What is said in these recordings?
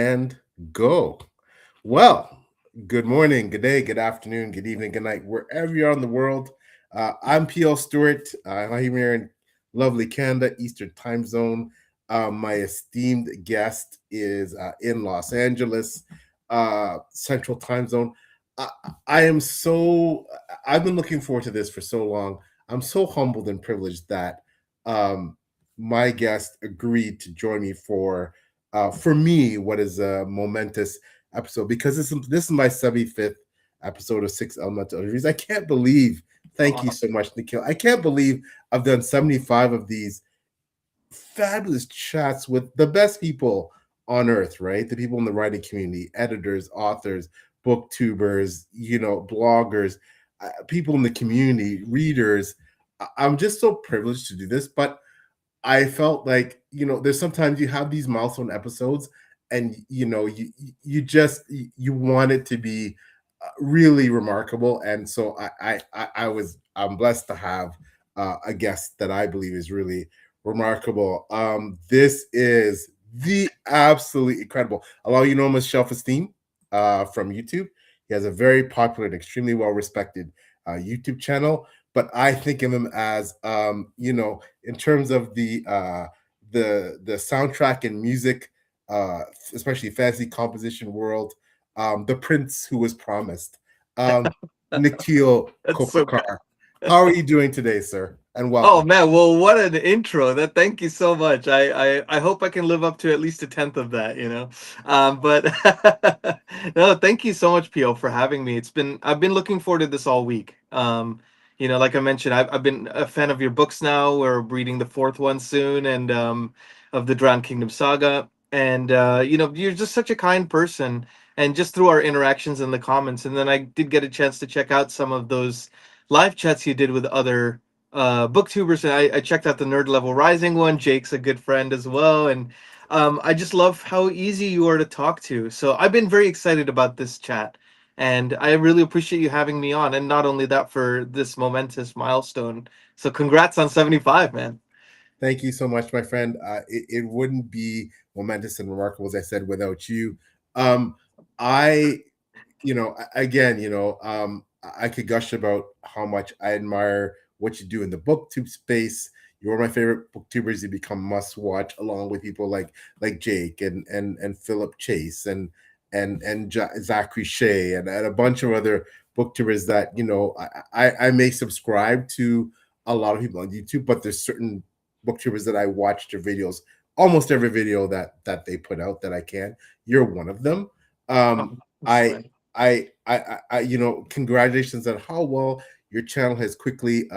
and go. Well, good morning, good day, good afternoon, good evening, good night, wherever you are in the world. I'm PL Stewart. I'm here in lovely Canada, Eastern Time Zone. My esteemed guest is in Los Angeles, Central Time Zone. I, I am so, I've been looking forward to this for so long. I'm so humbled and privileged that um, my guest agreed to join me for me, what is a momentous episode because this is my 75th episode of Six Elemental Interviews. I can't believe. Thank you so much, Nikhil. I can't believe I've done 75 of these fabulous chats with the best people on earth, right? The people in the writing community, editors, authors, booktubers, bloggers, people in the community, readers. I'm just so privileged to do this, but I felt like, there's sometimes you have these milestone episodes and you want it to be really remarkable. And so I'm blessed to have a guest that I believe is really remarkable. This is the absolutely incredible. A lot of you know him as Shelf-ESTEEM from YouTube. He has a very popular and extremely well respected YouTube channel, but I think of him as in terms of the soundtrack and music, especially fantasy composition world, the prince who was promised, Nikhil Kopakar. How are you doing today, sir? And welcome. Oh man, well, what an intro! Thank you so much. I hope I can live up to at least a tenth of that. But no, thank you so much, Pio, for having me. I've been looking forward to this all week. Like I mentioned, I've been a fan of your books now. We're reading the fourth one soon, and of the Drowned Kingdom saga. And you're just such a kind person, and just through our interactions in the comments, and then I did get a chance to check out some of those live chats you did with other booktubers, and I checked out the Nerd Level Rising one. Jake's a good friend as well, and I just love how easy you are to talk to. So I've been very excited about this chat, and I really appreciate you having me on. And not only that, for this momentous milestone. So congrats on 75, man. Thank you so much, my friend. It wouldn't be momentous and remarkable, as I said, without you. I, again, I could gush about how much I admire what you do in the booktube space. You're my favorite booktubers. You become must watch, along with people like Jake and Philip Chase and Zachary Shea and a bunch of other booktubers that I may subscribe to a lot of people on YouTube, but there's certain booktubers that I watch their videos, almost every video that they put out that I can. You're one of them. I, congratulations on how well your channel has quickly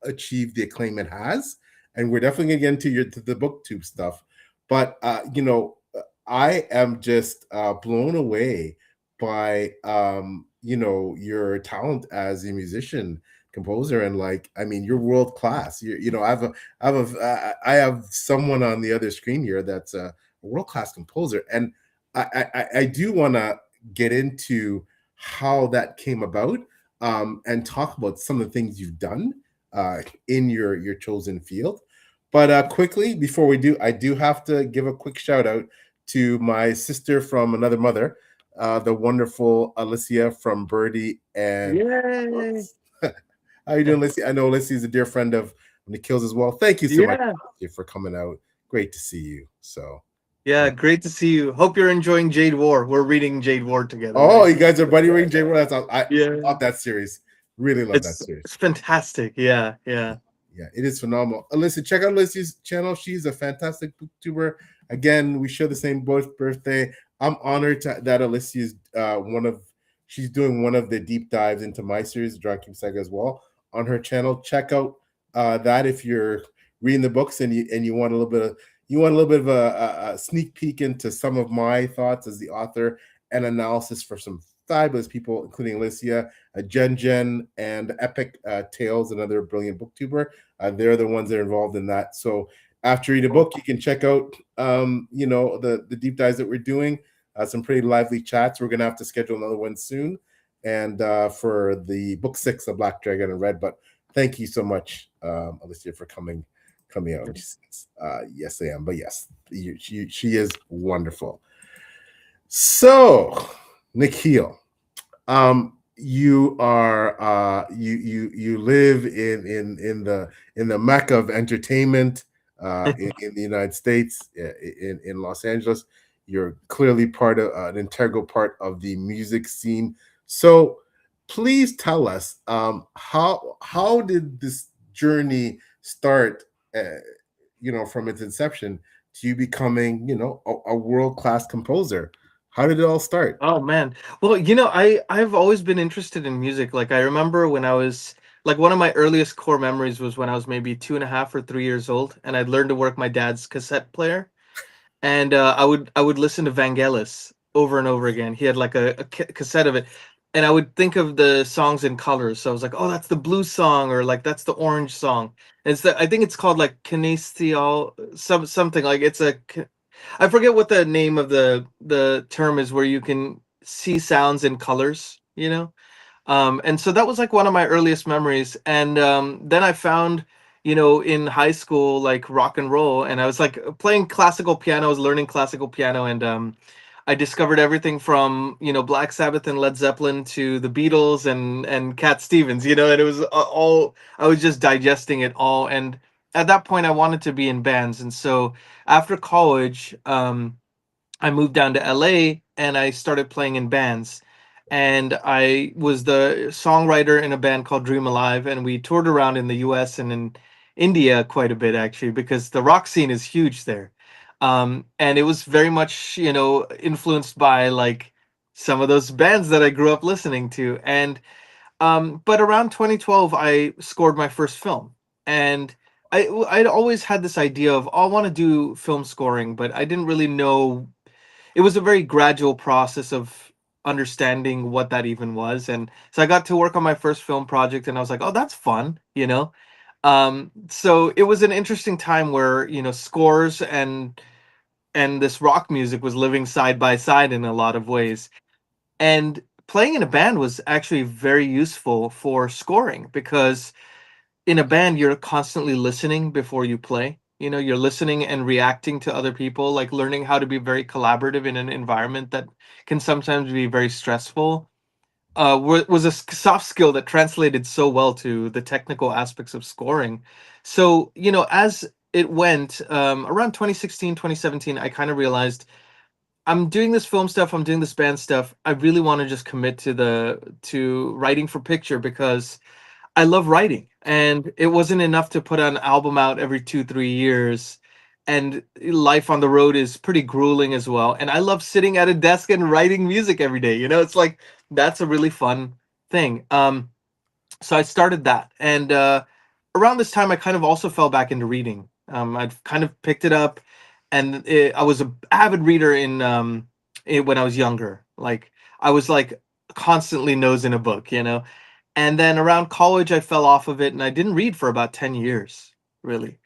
achieved the acclaim it has, and we're definitely gonna get into the booktube stuff. But I am just blown away by your talent as a musician, composer, and you're world class. I have someone on the other screen here that's a world class composer, and I do want to get into how that came about, and talk about some of the things you've done in your chosen field. But quickly, before we do, I do have to give a quick shout out to my sister from another mother, the wonderful Alicia from Birdie and Yay! How you doing, Lissy? I know Lissy is a dear friend of Nikhil's as well. Thank you so much for coming out. Great to see you. So Yeah, great to see you. Hope you're enjoying Jade War. We're reading Jade War together. Oh, you guys are buddy reading Jade War. I Yeah. love that series. Really love that series. It's fantastic. Yeah. Yeah, it is phenomenal. Alyssa, check out Alyssa's channel. She's a fantastic booktuber. Again, we share the same birthday. I'm honored that Alyssa is she's doing one of the deep dives into my series, Drowned Kingdom Saga, as well on her channel. Check out that if you're reading the books and you want a little bit of a sneak peek into some of my thoughts as the author and analysis for some fabulous people, including Alicia, Jen, and Epic Tales, another brilliant booktuber. They're the ones that are involved in that. So after you read a book, you can check out the deep dives that we're doing. Some pretty lively chats. We're gonna have to schedule another one soon, and for the book 6 of Black Dragon and Red. But thank you so much, Alicia, for coming out. Yes, I am. But yes, she is wonderful. So, Nikhil, you are you live in the mecca of entertainment in the United States, in Los Angeles. You're clearly part of an integral part of the music scene. So, please tell us, how did this journey start? From its inception to you becoming, a world class composer. How did it all start? Oh man. Well, I've always been interested in music. Like I remember when I was like one of my earliest core memories was when I was maybe 2.5 or 3 years old, and I'd learned to work my dad's cassette player, and I would listen to Vangelis over and over again. He had like a cassette of it, and I would think of the songs in colors. So I was like, oh, that's the blue song, or like that's the orange song. And I think it's called like kinesthesia, something like I forget what the name of the term is where you can see sounds in colors, and so that was like one of my earliest memories. And then I found, in high school, like rock and roll, and I was like playing classical piano. I was learning classical piano, and I discovered everything from Black Sabbath and Led Zeppelin to the Beatles and Cat Stevens. And it was all I was just digesting it all. And at that point, I wanted to be in bands, and so after college, I moved down to LA and I started playing in bands. And I was the songwriter in a band called Dream Alive, and we toured around in the US and in India quite a bit, actually, because the rock scene is huge there. And it was very much, influenced by like some of those bands that I grew up listening to. And but around 2012, I scored my first film. And I'd always had this idea of, oh, I want to do film scoring, but I didn't really know. It was a very gradual process of understanding what that even was. And so I got to work on my first film project, and I was like, oh, that's fun. So it was an interesting time where, scores and this rock music was living side by side in a lot of ways. And playing in a band was actually very useful for scoring, because in a band you're constantly listening before you play. You're listening and reacting to other people, like learning how to be very collaborative in an environment that can sometimes be very stressful. Was a soft skill that translated so well to the technical aspects of scoring. So as it went, around 2016, 2017, I kind of realized I'm doing this film stuff, I'm doing this band stuff. I really want to just commit to writing for picture, because I love writing, and it wasn't enough to put an album out every 2, 3 years. And life on the road is pretty grueling as well. And I love sitting at a desk and writing music every day. It's like that's a really fun thing. So I started that, and around this time, I kind of also fell back into reading. I'd kind of picked it up, and I was an avid reader when I was younger. Like I was like constantly nosing a book. And then around college, I fell off of it, and I didn't read for about 10 years, really.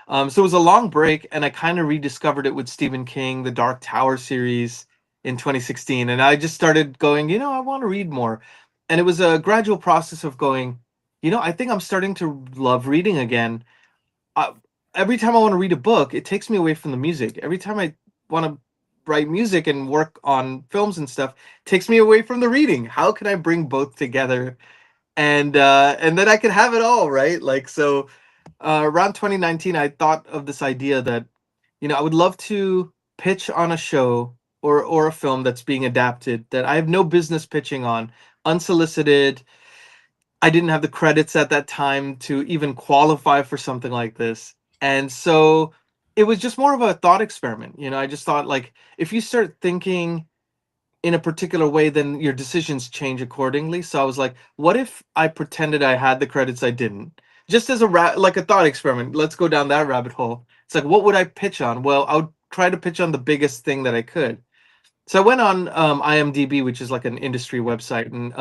So it was a long break, and I kind of rediscovered it with Stephen King, the Dark Tower series in 2016. And I just started going, I want to read more. And it was a gradual process of going, I think I'm starting to love reading again. uh, every time I want to read a book, it takes me away from the music. Every time I want to write music and work on films and stuff, it takes me away from the reading. How can I bring both together, and then I could have it all, right? Like so, around 2019, I thought of this idea that I would love to pitch on a show or a film that's being adapted that I have no business pitching on, unsolicited. I didn't have the credits at that time to even qualify for something like this. And so it was just more of a thought experiment. I just thought, like, if you start thinking in a particular way, then your decisions change accordingly. So I was like, what if I pretended I had the credits I didn't? Just as like a thought experiment. Let's go down that rabbit hole. It's like, what would I pitch on? Well, I would try to pitch on the biggest thing that I could. So I went on IMDb, which is like an industry website, and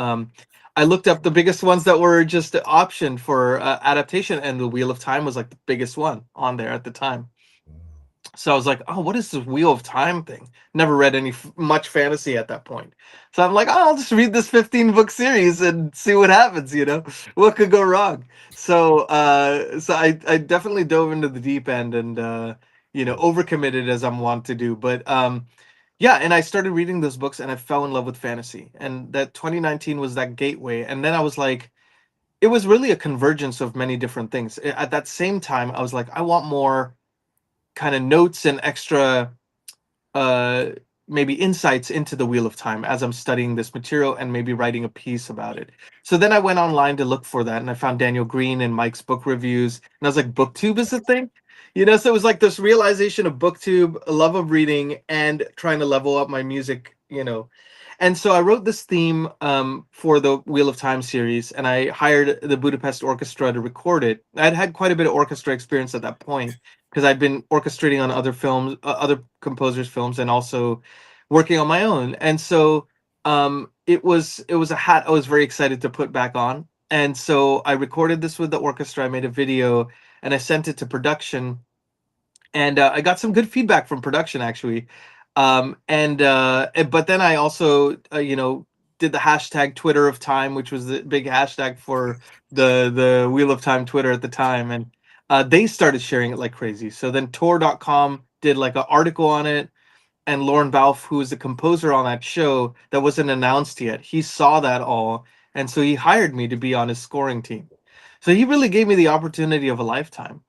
I looked up the biggest ones that were just optioned for adaptation, and The Wheel of Time was like the biggest one on there at the time. So I was like, oh, what is this Wheel of Time thing? Never read any much fantasy at that point. So I'm like, oh, I'll just read this 15 book series and see what happens, what could go wrong. So I definitely dove into the deep end, and overcommitted, as I'm wont to do. But Yeah, and I started reading those books and I fell in love with fantasy. And that 2019 was that gateway. And then I was like, it was really a convergence of many different things. At that same time, I was like, I want more kind of notes and extra uh maybe insights into the Wheel of Time as I'm studying this material and maybe writing a piece about it. So then I went online to look for that and I found Daniel Green and Mike's book reviews and I was like, booktube is a thing. So it was like this realization of booktube, a love of reading, and trying to level up my music. And so I wrote this theme for the Wheel of Time series, and I hired the Budapest Orchestra to record it. I'd had quite a bit of orchestra experience at that point because I'd been orchestrating on other films, other composers' films, and also working on my own. And so it was a hat I was very excited to put back on. And so I recorded this with the orchestra. I made a video, and I sent it to production, and I got some good feedback from production actually. But then I also did the hashtag Twitter of Time, which was the big hashtag for the Wheel of Time Twitter at the time, and they started sharing it like crazy. So then Tor.com did like an article on it, and Lauren Balfe, who was the composer on that show that wasn't announced yet, he saw that all, and so he hired me to be on his scoring team. So he really gave me the opportunity of a lifetime.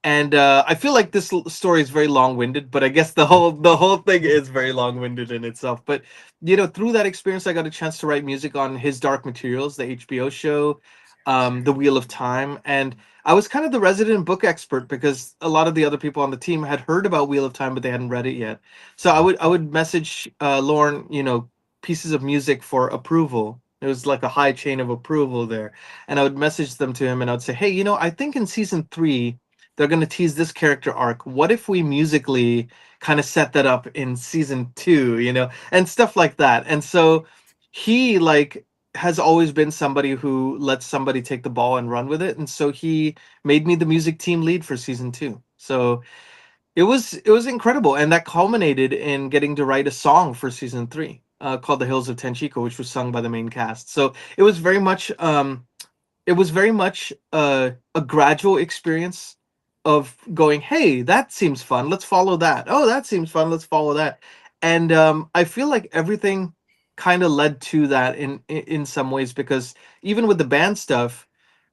And I feel like this story is very long-winded, but I guess the whole thing is very long-winded in itself. But through that experience, I got a chance to write music on His Dark Materials, the HBO show, The Wheel of Time, and I was kind of the resident book expert because a lot of the other people on the team had heard about Wheel of Time, but they hadn't read it yet. So I would message Lauren, pieces of music for approval. It was like a high chain of approval there, and I would message them to him, and I would say, "Hey, I think in season 3 they're going to tease this character arc. What if we musically kind of set that up in season 2, and stuff like that." And so he like has always been somebody who lets somebody take the ball and run with it, and so he made me the music team lead for season 2. So it was incredible, and that culminated in getting to write a song for season 3 called "The Hills of Tenchiko," which was sung by the main cast. So it was very much a gradual experience of going, hey, that seems fun, let's follow that. Oh, that seems fun, let's follow that. And I feel like everything kind of led to that in some ways, because even with the band stuff,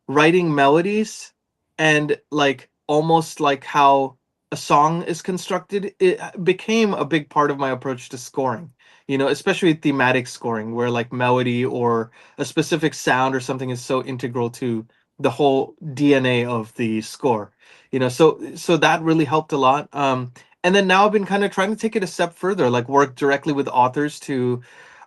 writing melodies and like almost like how a song is constructed, it became a big part of my approach to scoring, especially thematic scoring, where like melody or a specific sound or something is so integral to the whole DNA of the score. So that really helped a lot. And then now I've been kind of trying to take it a step further, like work directly with authors to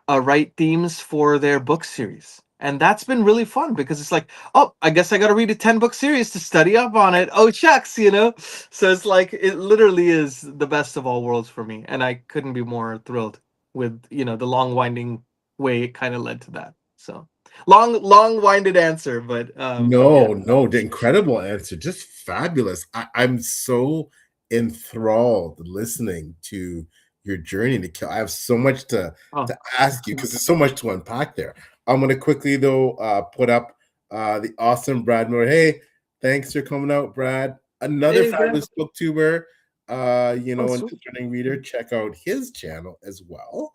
write themes for their book series. And that's been really fun because it's like, oh, I guess I got to read a 10-book series to study up on it. Oh, shucks. So it's like, it literally is the best of all worlds for me. And I couldn't be more thrilled with, the long winding way it kind of led to that. So long winded answer, but yeah. No, the incredible answer, just fabulous. I'm so enthralled listening to your journey, Nikhil. I have so much Oh, to ask you because there's so much to unpack there. I'm gonna quickly though put up the awesome Brad Miller. Hey, thanks for coming out, Brad. Another hey, Brent. fabulous booktuber, Oh, and sweet. returning reader. Check out his channel as well.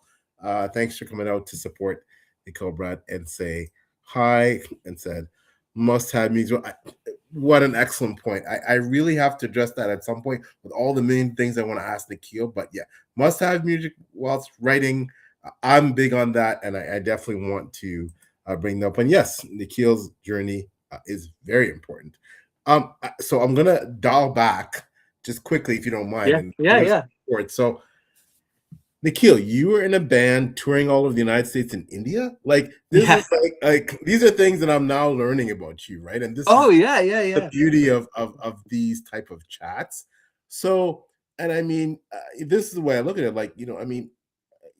Thanks for coming out to support Nikhil, Brad, and say hi and said must have music. What an excellent point. I really have to address that at some point with all the million things I want to ask Nikhil. But yeah, must have music whilst writing. I'm big on that, and I definitely want to bring that up. And yes, Nikhil's journey is very important. So I'm gonna dial back just quickly, if you don't mind, Yeah, and yeah, give us yeah. support. So Nikhil, you were in a band touring all over the United States and India. Like this Yeah. is like these are things that I'm now learning about you, right? And this Oh, is yeah, yeah, the yeah. beauty of these type of chats. So, and I mean, this is the way I look at it. Like, I mean,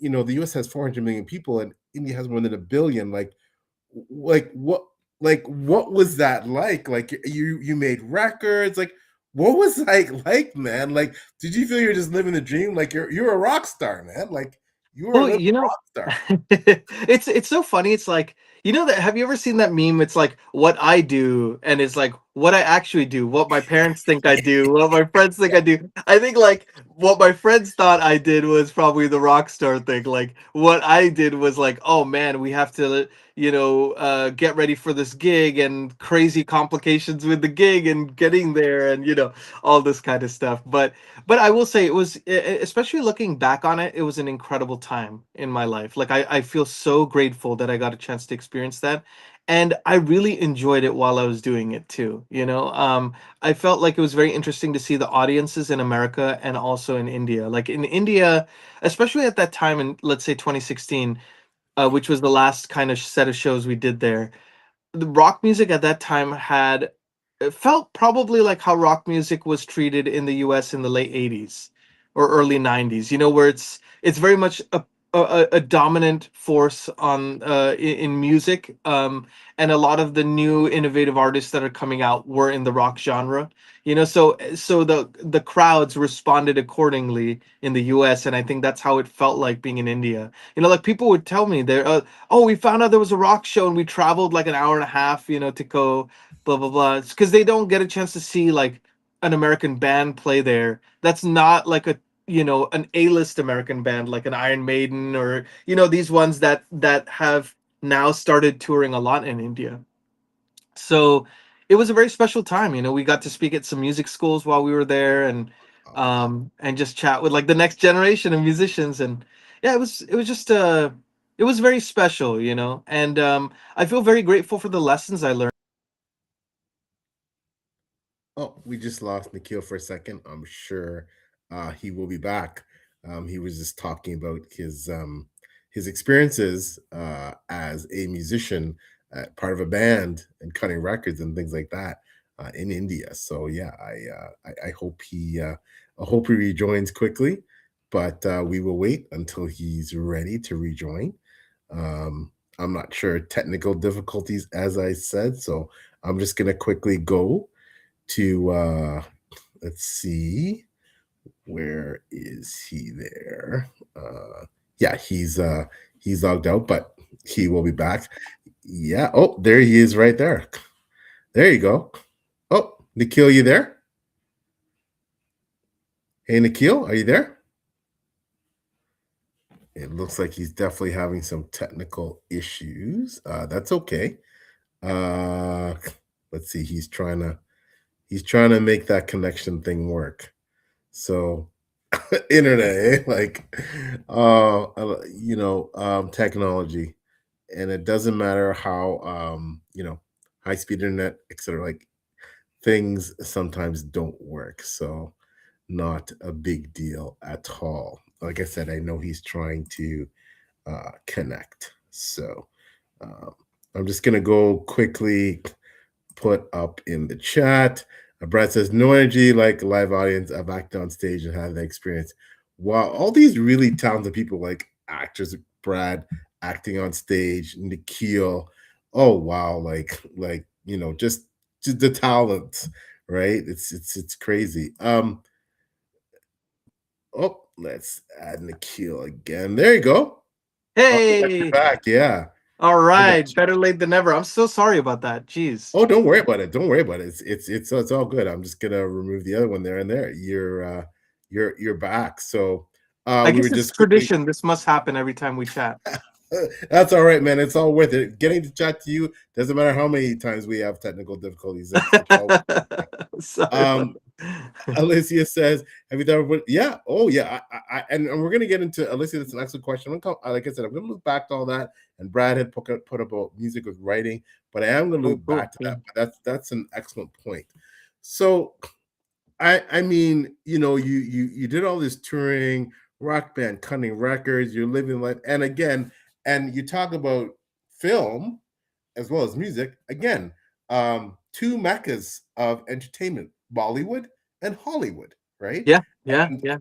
the U.S. has 400 million people, and India has more than a billion. Like what, what was that like? Like you made records. Like, what was like, man? Like, did you feel you're just living the dream? Like you're a rock star, man. Like you were a Well, little rock star. it's so funny. It's like, that have you ever seen that meme? It's like what I do, and it's like what I actually do, what my parents think I do, what my friends think I do. I think like what my friends thought I did was probably the rock star thing. Like what I did was like, oh man, we have to, get ready for this gig and crazy complications with the gig and getting there and all this kind of stuff. But I will say it was, especially looking back on it, it was an incredible time in my life. Like I feel so grateful that I got a chance to experience that, and I really enjoyed it while I was doing it too. I felt like it was very interesting to see the audiences in America and also in India. Like in India, especially at that time in, let's say, 2016, which was the last kind of set of shows we did there. The rock music at that time had, it felt probably like how rock music was treated in the US in the late 80s or early 90s, where it's very much a dominant force on in music, and a lot of the new innovative artists that are coming out were in the rock genre. So the crowds responded accordingly in the US, and I think that's how it felt like being in India. Like people would tell me they're, oh, we found out there was a rock show and we traveled like an hour and a half, to go, blah blah blah. It's because they don't get a chance to see like an American band play there. That's not like a, an A-list American band like an Iron Maiden, or these ones that have now started touring a lot in India. So it was a very special time. We got to speak at some music schools while we were there, and just chat with like the next generation of musicians. And yeah, it was just it was very special, and I feel very grateful for the lessons I learned. Oh, we just lost Nikhil for a second. I'm sure he will be back. He was just talking about his experiences as a musician, part of a band, and cutting records and things like that in India. So yeah, I hope I hope he rejoins quickly, but we will wait until he's ready to rejoin. I'm not sure, technical difficulties, as I said, so I'm just gonna quickly go to let's see, where is he there. Yeah, he's logged out, but he will be back. Yeah, oh, there he is, right there. There you go. Oh, Nikhil, you there? Hey, Nikhil, are you there? It looks like he's definitely having some technical issues. That's okay. uh let's see, he's trying to make that connection thing work. So internet, like technology, and it doesn't matter how high speed internet, etc. Like things sometimes don't work, so not a big deal at all. Like I said, I know he's trying to connect, so um, I'm just gonna go quickly put up in the chat. Brad says, no energy like a live audience. I've acted on stage and had that experience. Wow, all these really talented people, like actors, Brad acting on stage, Nikhil. Oh wow, like just the talent, right? It's crazy. Oh, let's add Nikhil again. There you go. Oh, yeah, you're Hey, back. Yeah, all I got right, you. better late than never. I'm so sorry about that. Jeez. Oh, don't worry about it. Don't worry about it. It's all good. I'm just gonna remove the other one there and there. You're back. So I we were guess it's just quickly. tradition. This must happen every time we chat. That's all right, man. It's all worth it. Getting to chat to you doesn't matter how many times we have technical difficulties. It's all. Sorry about Um, that. Alicia says, "Have you done?" Yeah. Oh, yeah. And we're gonna get into Alicia. That's an excellent question. Like I said, I'm gonna look back to all that. And Brad had put about music with writing, but I am gonna Oh, look back cool. to Yeah. that. But that's an excellent point. So I mean, you did all this touring, rock band, cutting records, you're living life, and again, and you talk about film as well as music. Again, two meccas of entertainment, Bollywood and Hollywood, right? Yeah. Yeah. And Yeah.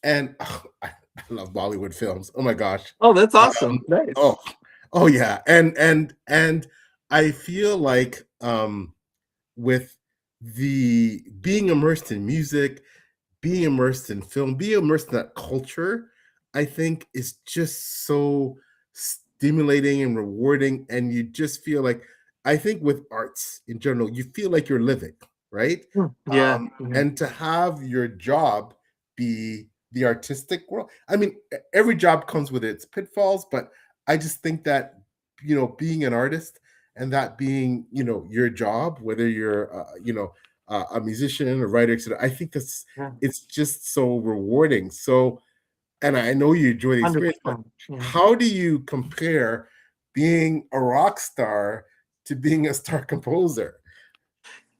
and I love Bollywood films. Oh my gosh. Oh, that's Um, awesome. oh, Nice. oh yeah, and I feel like with the being immersed in music, being immersed in film, being immersed in that culture, I think is just so stimulating and rewarding. And you just feel like I think with arts in general, you feel like you're living, right? Yeah. Mhm. And to have your job be the artistic world, I mean, every job comes with its pitfalls, but I just think that, being an artist and that being, your job, whether you're, a musician, a writer, etc., I think that's Yeah. it's just so rewarding. So, and I know you enjoy the experience, but 100%. Yeah. how do you compare being a rock star to being a star composer?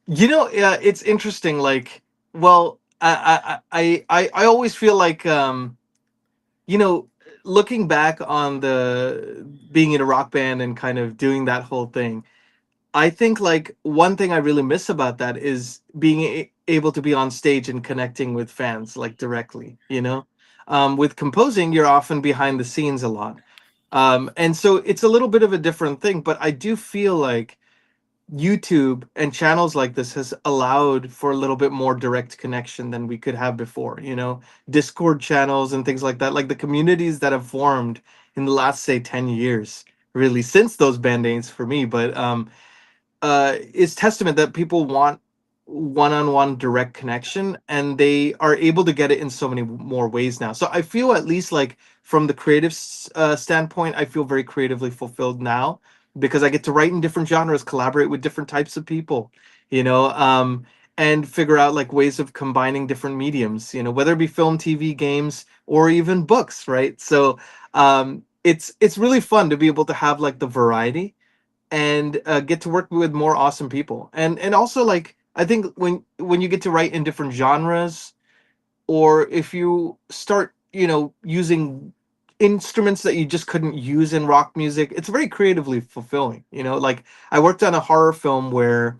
Yeah, it's interesting. Like, well, I always feel like, you know, looking back on the being in a rock band and kind of doing that whole thing, I think like one thing I really miss about that is being able to be on stage and connecting with fans like directly. With composing, you're often behind the scenes a lot, and so it's a little bit of a different thing. But I do feel like YouTube and channels like this has allowed for a little bit more direct connection than we could have before. Discord channels and things like that, like the communities that have formed in the last, say, 10 years, really, since those band-aids for me. But is testament that people want one-on-one direct connection, and they are able to get it in so many more ways now. So I feel, at least like from the creative standpoint, I feel very creatively fulfilled now because I get to write in different genres, collaborate with different types of people, you know um and figure out like ways of combining different mediums, whether it be film, TV, games, or even books, right? So it's really fun to be able to have like the variety and get to work with more awesome people. And also, like, I think when you get to write in different genres, or if you start using instruments that you just couldn't use in rock music, it's very creatively fulfilling. Like, I worked on a horror film where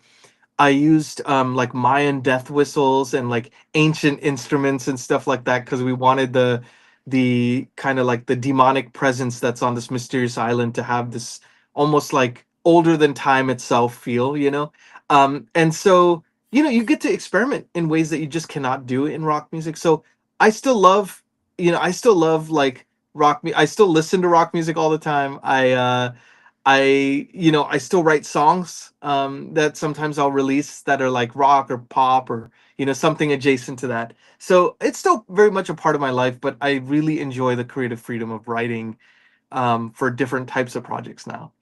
I used like Mayan death whistles and like ancient instruments and stuff like that, because we wanted the kind of like the demonic presence that's on this mysterious island to have this almost like older than time itself feel. And so you get to experiment in ways that you just cannot do in rock music. So I still love like I still listen to rock music all the time. I still write songs that sometimes I'll release that are like rock or pop, or something adjacent to that. So it's still very much a part of my life, but I really enjoy the creative freedom of writing for different types of projects now.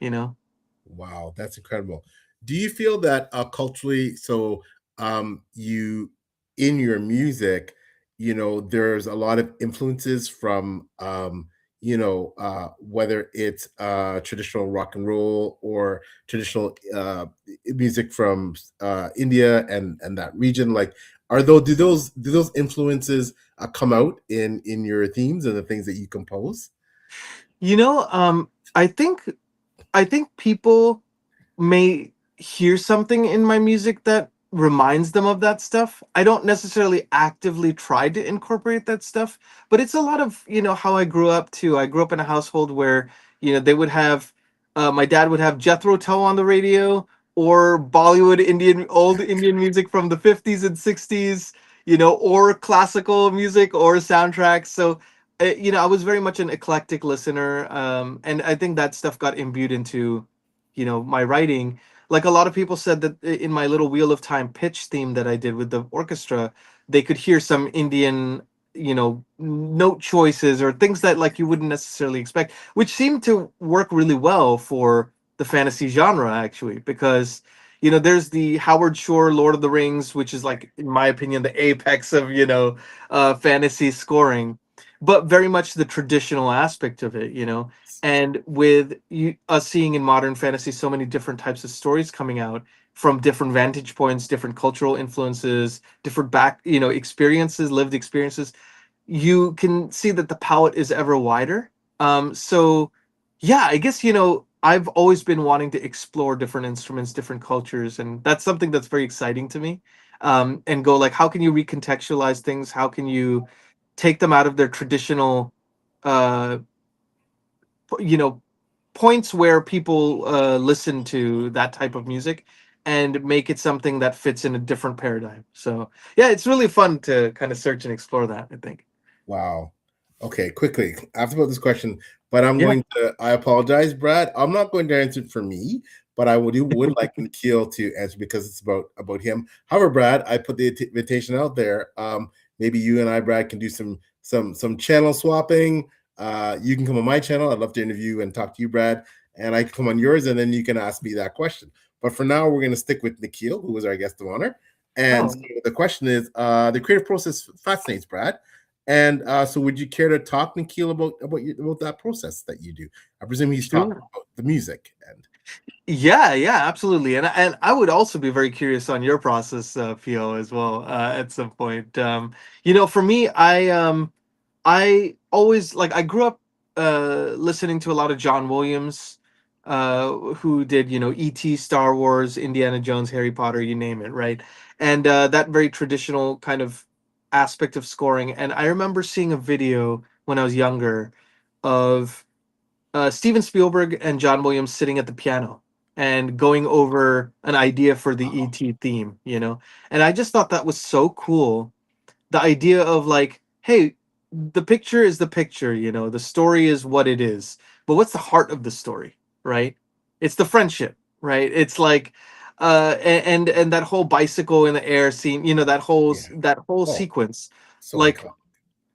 Wow, that's incredible. Do you feel that culturally, so you in your music, there's a lot of influences from whether it's traditional rock and roll or traditional music from India and that region. Like, are those do those influences come out in your themes and the things that you compose? You know, I think people may hear something in my music that reminds them of that stuff. I don't necessarily actively try to incorporate that stuff, but it's a lot of, how I grew up too. I grew up in a household where, they would have, my dad would have Jethro Tull on the radio, or Bollywood old Indian music from the 50s and 60s, or classical music or soundtracks. So, I was very much an eclectic listener. And I think that stuff got imbued into my writing. Like, a lot of people said that in my little Wheel of Time pitch theme that I did with the orchestra, they could hear some Indian note choices or things that like you wouldn't necessarily expect, which seemed to work really well for the fantasy genre, actually, because there's the Howard Shore Lord of the Rings, which is, like, in my opinion, the apex of fantasy scoring, but very much the traditional aspect of it. And with us seeing in modern fantasy so many different types of stories coming out from different vantage points, different cultural influences, different experiences, lived experiences, you can see that the palette is ever wider. So yeah, I guess I've always been wanting to explore different instruments, different cultures, and that's something that's very exciting to me. And go, like, how can you recontextualize things? How can you take them out of their traditional uh you know points where people listen to that type of music, and make it something that fits in a different paradigm. So yeah, it's really fun to kind of search and explore that, I think. Wow. Okay, quickly. I have to put this question, but Yeah. I apologize, Brad. I'm not going to answer it for me, but I would like Nikhil to answer because it's about him. However, Brad, I put the invitation out there. Maybe you and I, Brad, can do some channel swapping. You can come on my channel. I'd love to interview and talk to you, Brad, and I can come on yours, and then you can ask me that question. But for now, we're going to stick with Nikhil, who was our guest of honor. And Oh, so the question is, the creative process fascinates Brad. And so, would you care to talk, Nikhil, about that process that you do? I presume he's talking sure. about the music. And Yeah, yeah, absolutely. And I would also be very curious on your process, Pio, as well, at some point. For me, I always like I grew up listening to a lot of John Williams, who did, E.T., Star Wars, Indiana Jones, Harry Potter, you name it, right? And that very traditional kind of aspect of scoring. And I remember seeing a video when I was younger of Steven Spielberg and John Williams sitting at the piano and going over an idea for the ET theme, And I just thought that was so cool. The idea of like, hey, the picture is the picture, the story is what it is. But what's the heart of the story, right? It's the friendship, right? It's like and that whole bicycle in the air scene, yeah, that whole oh, sequence. so Like iconic.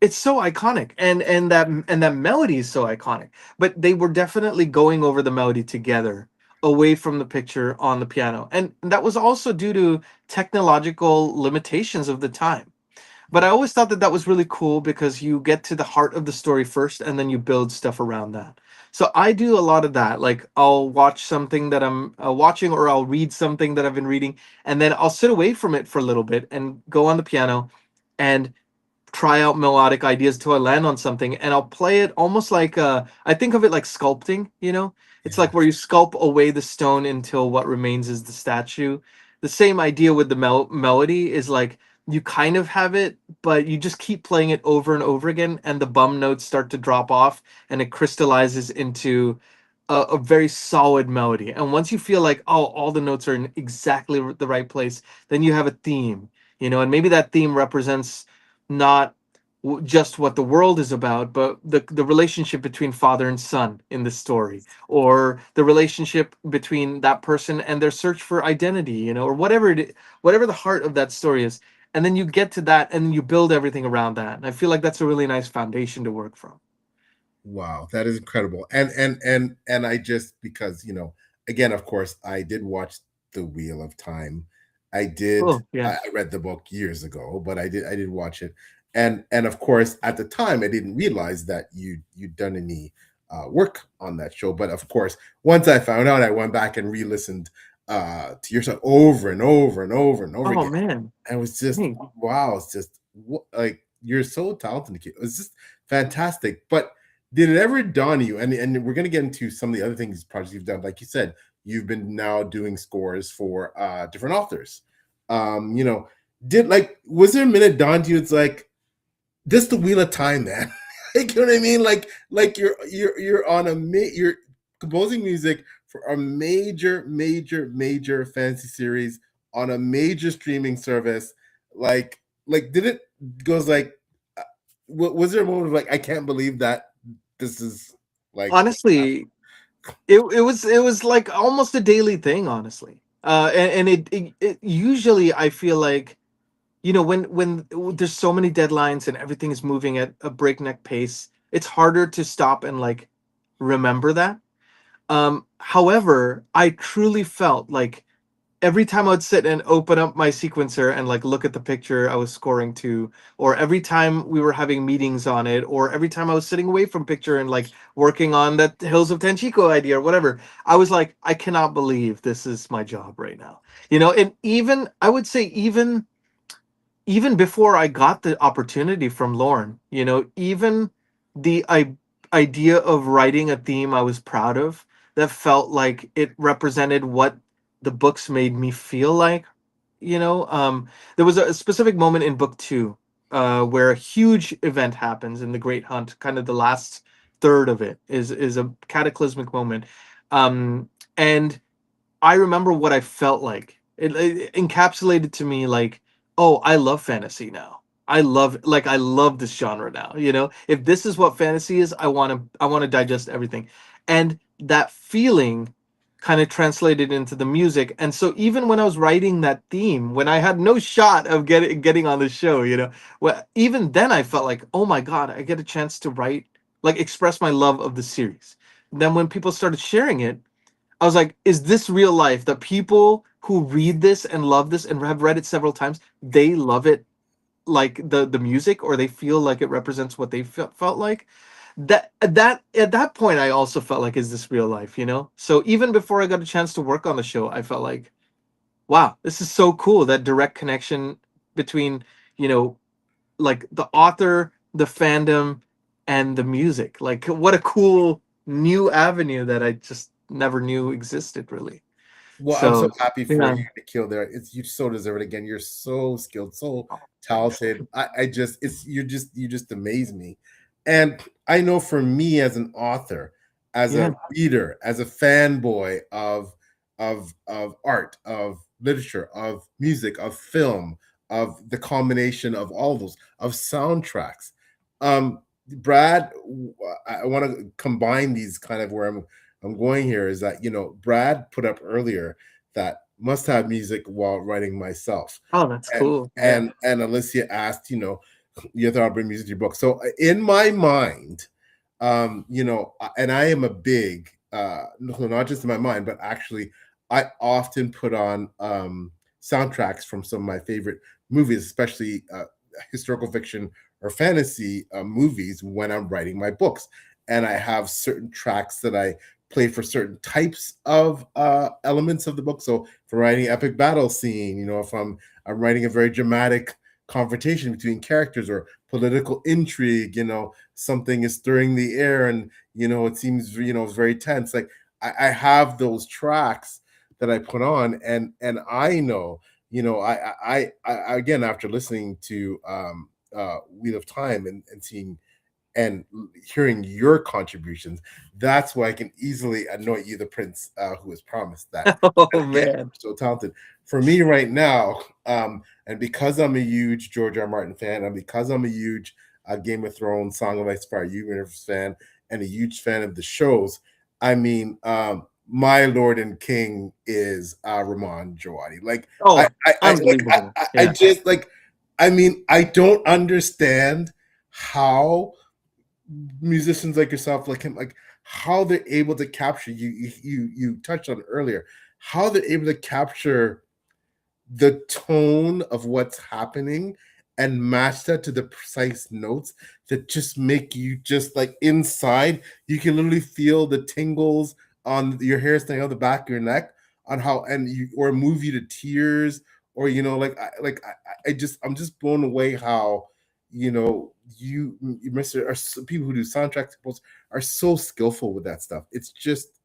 it's so iconic, and that melody is so iconic, but they were definitely going over the melody together away from the picture on the piano, and that was also due to technological limitations of the time. But I always thought that that was really cool because you get to the heart of the story first and then you build stuff around that. So I do a lot of that. Like I'll watch something that I'm watching, or I'll read something that I've been reading, and then I'll sit away from it for a little bit and go on the piano and try out melodic ideas till I land on something, and I'll play it almost like I think of it like sculpting, It's like where Yes. you sculpt away the stone until what remains is the statue. The same idea with the melody is like you kind of have it, but you just keep playing it over and over again, and the bum notes start to drop off, and it crystallizes into a very solid melody. And once you feel like, oh, all the notes are in exactly the right place, then you have a theme, and maybe that theme represents not just what the world is about, but the relationship between father and son in the story, or the relationship between that person and their search for identity, or whatever the heart of that story is. And then you get to that, and you build everything around that. And I feel like that's a really nice foundation to work from. Wow, that is incredible. And I just, because again, of course, I did watch The Wheel of Time. Oh I yeah. read the book years ago, but I did watch it. And of course, at the time I didn't realize that you'd done any work on that show. But of course, once I found out, I went back and re-listened to your song over and over and over and over Oh again. man. And it was just, Hey. wow, it's just like, you're so talented, Nikki. It was just fantastic. But did it ever dawn on you? And we're going to get into some of the other things, projects you've done. Like you said, you've been now doing scores for different authors. Did, like, was there a minute dawn to you? It's like, this the Wheel of Time, man. Like, you know what I mean? Like you're on you're composing music for a major fantasy series on a major streaming service. Like did it goes like, was there a moment of like, I can't believe that this is like what happened? Honestly, it was like almost a daily thing, honestly. And it usually, I feel like, when there's so many deadlines and everything is moving at a breakneck pace, it's harder to stop and like remember that. However, I truly felt like every time I'd sit and open up my sequencer and like look at the picture I was scoring to, or every time we were having meetings on it, or every time I was sitting away from picture and like working on that Hills of Tenchiko idea or whatever, I was like, I cannot believe this is my job right now. And even I would say, even before I got the opportunity from Lauren, even the idea of writing a theme I was proud of, that felt like it represented what the books made me feel like. There was a specific moment in book two, where a huge event happens in the Great Hunt. Kind of the last third of it is a cataclysmic moment, and I remember what I felt like. It encapsulated to me like, oh, I love fantasy now. I love this genre now. If this is what fantasy is, I want to digest everything, and that feeling kind of translated into the music. And so even when I was writing that theme, when I had no shot of getting on the show, well, even then I felt like, oh my God, I get a chance to write, like express my love of the series. Then when people started sharing it, I was like, is this real life? The people who read this and love this and have read it several times, they love it like the music, or they feel like it represents what they felt like. That at that point I also felt like, is this real life? So even before I got a chance to work on the show, I felt like, wow, this is so cool, that direct connection between, you know like the author, the fandom, and the music. Like, what a cool new avenue that I just never knew existed, really. Well, I'm so So happy for yeah. you, Nikhil. There, it's you so deserve it again. You're so skilled, so talented. I just, you just amaze me. And I know for me as an author, as Yeah. a reader, as a fanboy of art, of literature, of music, of film, of the combination of all those, of soundtracks. Brad, I want to combine these kind of where I'm going here is that Brad put up earlier that must have music while writing myself, Oh, that's and cool. Yeah. and Alicia asked, you thought I'd bring music to your book. So in my mind, and I am a big no, not just in my mind, but actually, I often put on soundtracks from some of my favorite movies, especially historical fiction or fantasy movies when I'm writing my books. And I have certain tracks that I play for certain types of elements of the book. So if I'm writing epic battle scene, if I'm writing a very dramatic confrontation between characters or political intrigue, something is stirring the air and it seems it's very tense. Like I have those tracks that I put on, and I know, I again, after listening to Wheel of Time and seeing and hearing your contributions, that's why I can easily anoint you the prince who was promised that. Oh Again, man. so talented. For me right now, and because I'm a huge George R. R. Martin fan, and because I'm a huge Game of Thrones, Song of Ice and Fire universe fan, and a huge fan of the shows, I mean, my Lord and King is Ramon Djawadi. Like Oh, unbelievable. I Yeah. just like, I mean, I don't understand how musicians like yourself, like him, like how they're able to capture you touched on earlier, how they're able to capture the tone of what's happening and match that to the precise notes that just make you just like inside you can literally feel the tingles on your hair standing on the back of your neck on how and you or move you to tears or I just I'm just blown away how you Mr. Or people who do soundtracks are so skillful with that stuff. It's just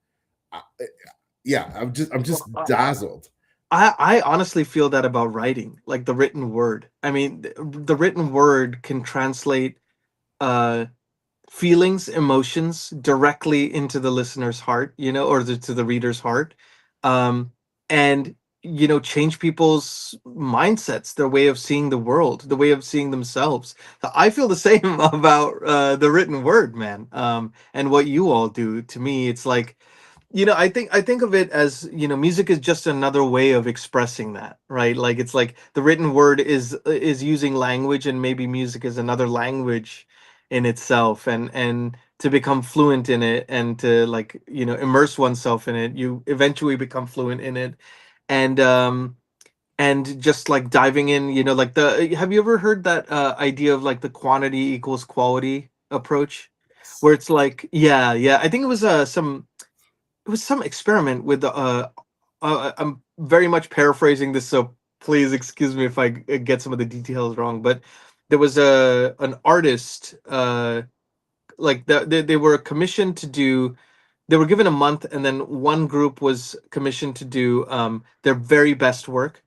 yeah, I'm just dazzled. I honestly feel that about writing, like the written word. I mean, the written word can translate uh feelings, emotions directly into the listener's heart, or to the reader's heart, um, and change people's mindsets, their way of seeing the world, the way of seeing themselves. So I feel the same about the written word, man, and what you all do. To me, it's like, I think of it as, music is just another way of expressing that, right? Like, it's like the written word is using language, and maybe music is another language in itself, and to become fluent in it, and to, like, immerse oneself in it, you eventually become fluent in it. And just like diving in, like, the have you ever heard that idea of like the quantity equals quality approach, where it's like, yeah, I think it was some experiment with I'm very much paraphrasing this, so please excuse me if I get some of the details wrong, but there was an artist, like they were commissioned to do, they were given a month, and then one group was commissioned to do their very best work,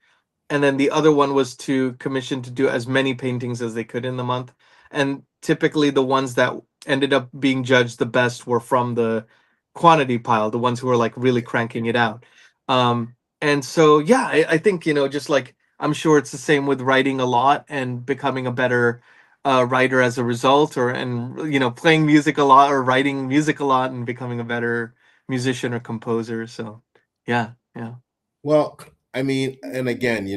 and then the other one was to commission to do as many paintings as they could in the month. And typically the ones that ended up being judged the best were from the quantity pile, the ones who were like really cranking it out. And so yeah, I think, just like, I'm sure it's the same with writing a lot and becoming a better writer as a result, or and playing music a lot or writing music a lot and becoming a better musician or composer. So Yeah, yeah. Well, I mean, and again,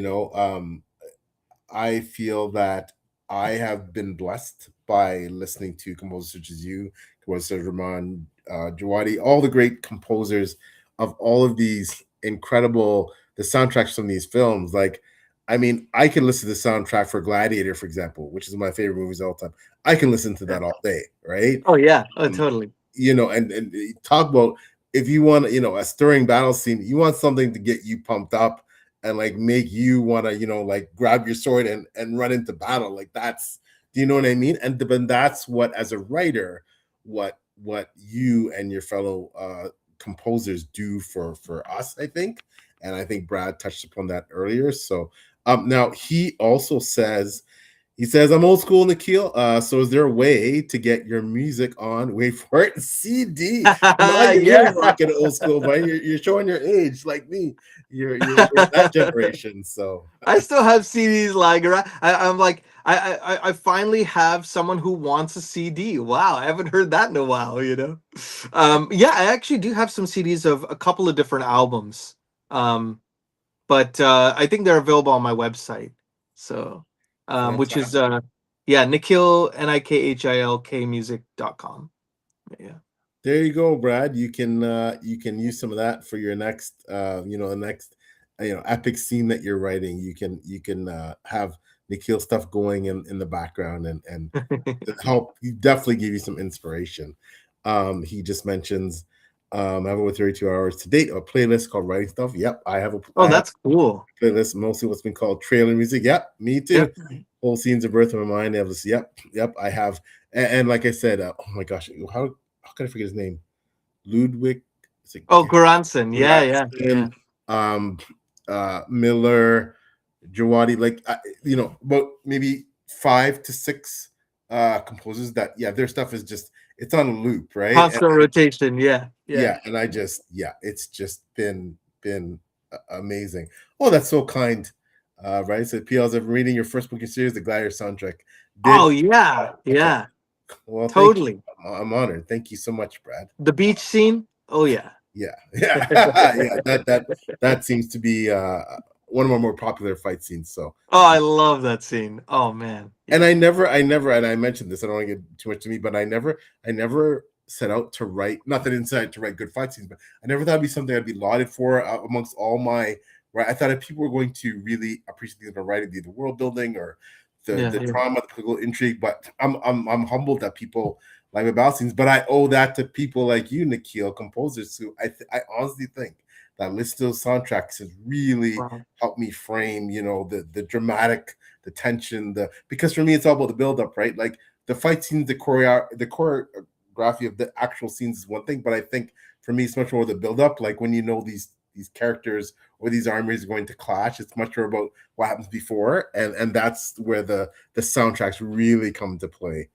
I feel that I have been blessed by listening to composers such as you, composers Rahman, Jawadi, all the great composers of all of these incredible the soundtracks from these films. Like, I mean, I can listen to the soundtrack for Gladiator, for example, which is my favorite movies of all time. I can listen to Yeah. that all day, right? Oh yeah. Oh, Um, totally. and talk about if you want, a stirring battle scene, you want something to get you pumped up and like make you want to, like grab your sword and run into battle. Like that's, do you know what I mean? And but that's what, as a writer, what you and your fellow composers do for us, I think. And I think Brad touched upon that earlier. So now he also says, I'm old school, Nikhil. So is there a way to get your music on, wait for it, CD? Now you're Yeah. rocking old school, but you're showing your age like me. You're that generation. So I still have CDs lying around. I'm like, I finally have someone who wants a CD. Wow, I haven't heard that in a while, you know? Yeah, I actually do have some CDs of a couple of different albums. Um, but I think they're available on my website. So, which is, fantastic. yeah, Nikhil, Nikhilk music.com. Yeah. There you go, Brad. You can use some of that for your next the next epic scene that you're writing. You can have Nikhil stuff going in the background and to help you, definitely give you some inspiration. He just mentions I have over 32 hours to date, a playlist called Writing Stuff. Yep, Oh, I have that's cool. a playlist, mostly what's been called trailer music. Yep, me too. Yep. Whole scenes of birth of my mind. I have this. Yep, I have. And like I said, oh my gosh, how can I forget his name? Ludwig, is it Oh, Goranson. Yeah, yeah, yeah. Graston, um, Miller, Jawadi, like about maybe 5 to 6 composers that, yeah, their stuff is just, it's on a loop, right? Constant rotation. Yeah, yeah. Yeah, and I just, yeah, it's just been amazing. Oh, that's so kind. Right, so PL's, I've been reading your first book in series, the Gladiator soundtrack. Oh, Did yeah, okay. yeah. Well, thank you. Totally. I'm honored. Thank you so much, Brad. The beach scene. Oh, yeah. Yeah, yeah, yeah. That seems to be one of our more popular fight scenes. So, Oh, I love that scene. Oh man. and Yeah. and I mentioned this. I don't want to get too much to me, but I never set out to write. Not that I didn't set out to write good fight scenes, but I never thought it'd be something I'd be lauded for amongst all my. Right, I thought if people were going to really appreciate the writing, the world building or Yeah, the yeah. drama, the political intrigue. But I'm humbled that people like my battle scenes. But I owe that to people like you, Nikhil, composers who I honestly think that list of soundtracks has really Wow. helped me frame, the dramatic, the tension, because for me it's all about the build up, right? Like the fight scenes, the choreography of the actual scenes is one thing, but I think for me it's much more the build up. Like when these characters or these armies are going to clash, it's much more about what happens before, and that's where the soundtracks really come into play.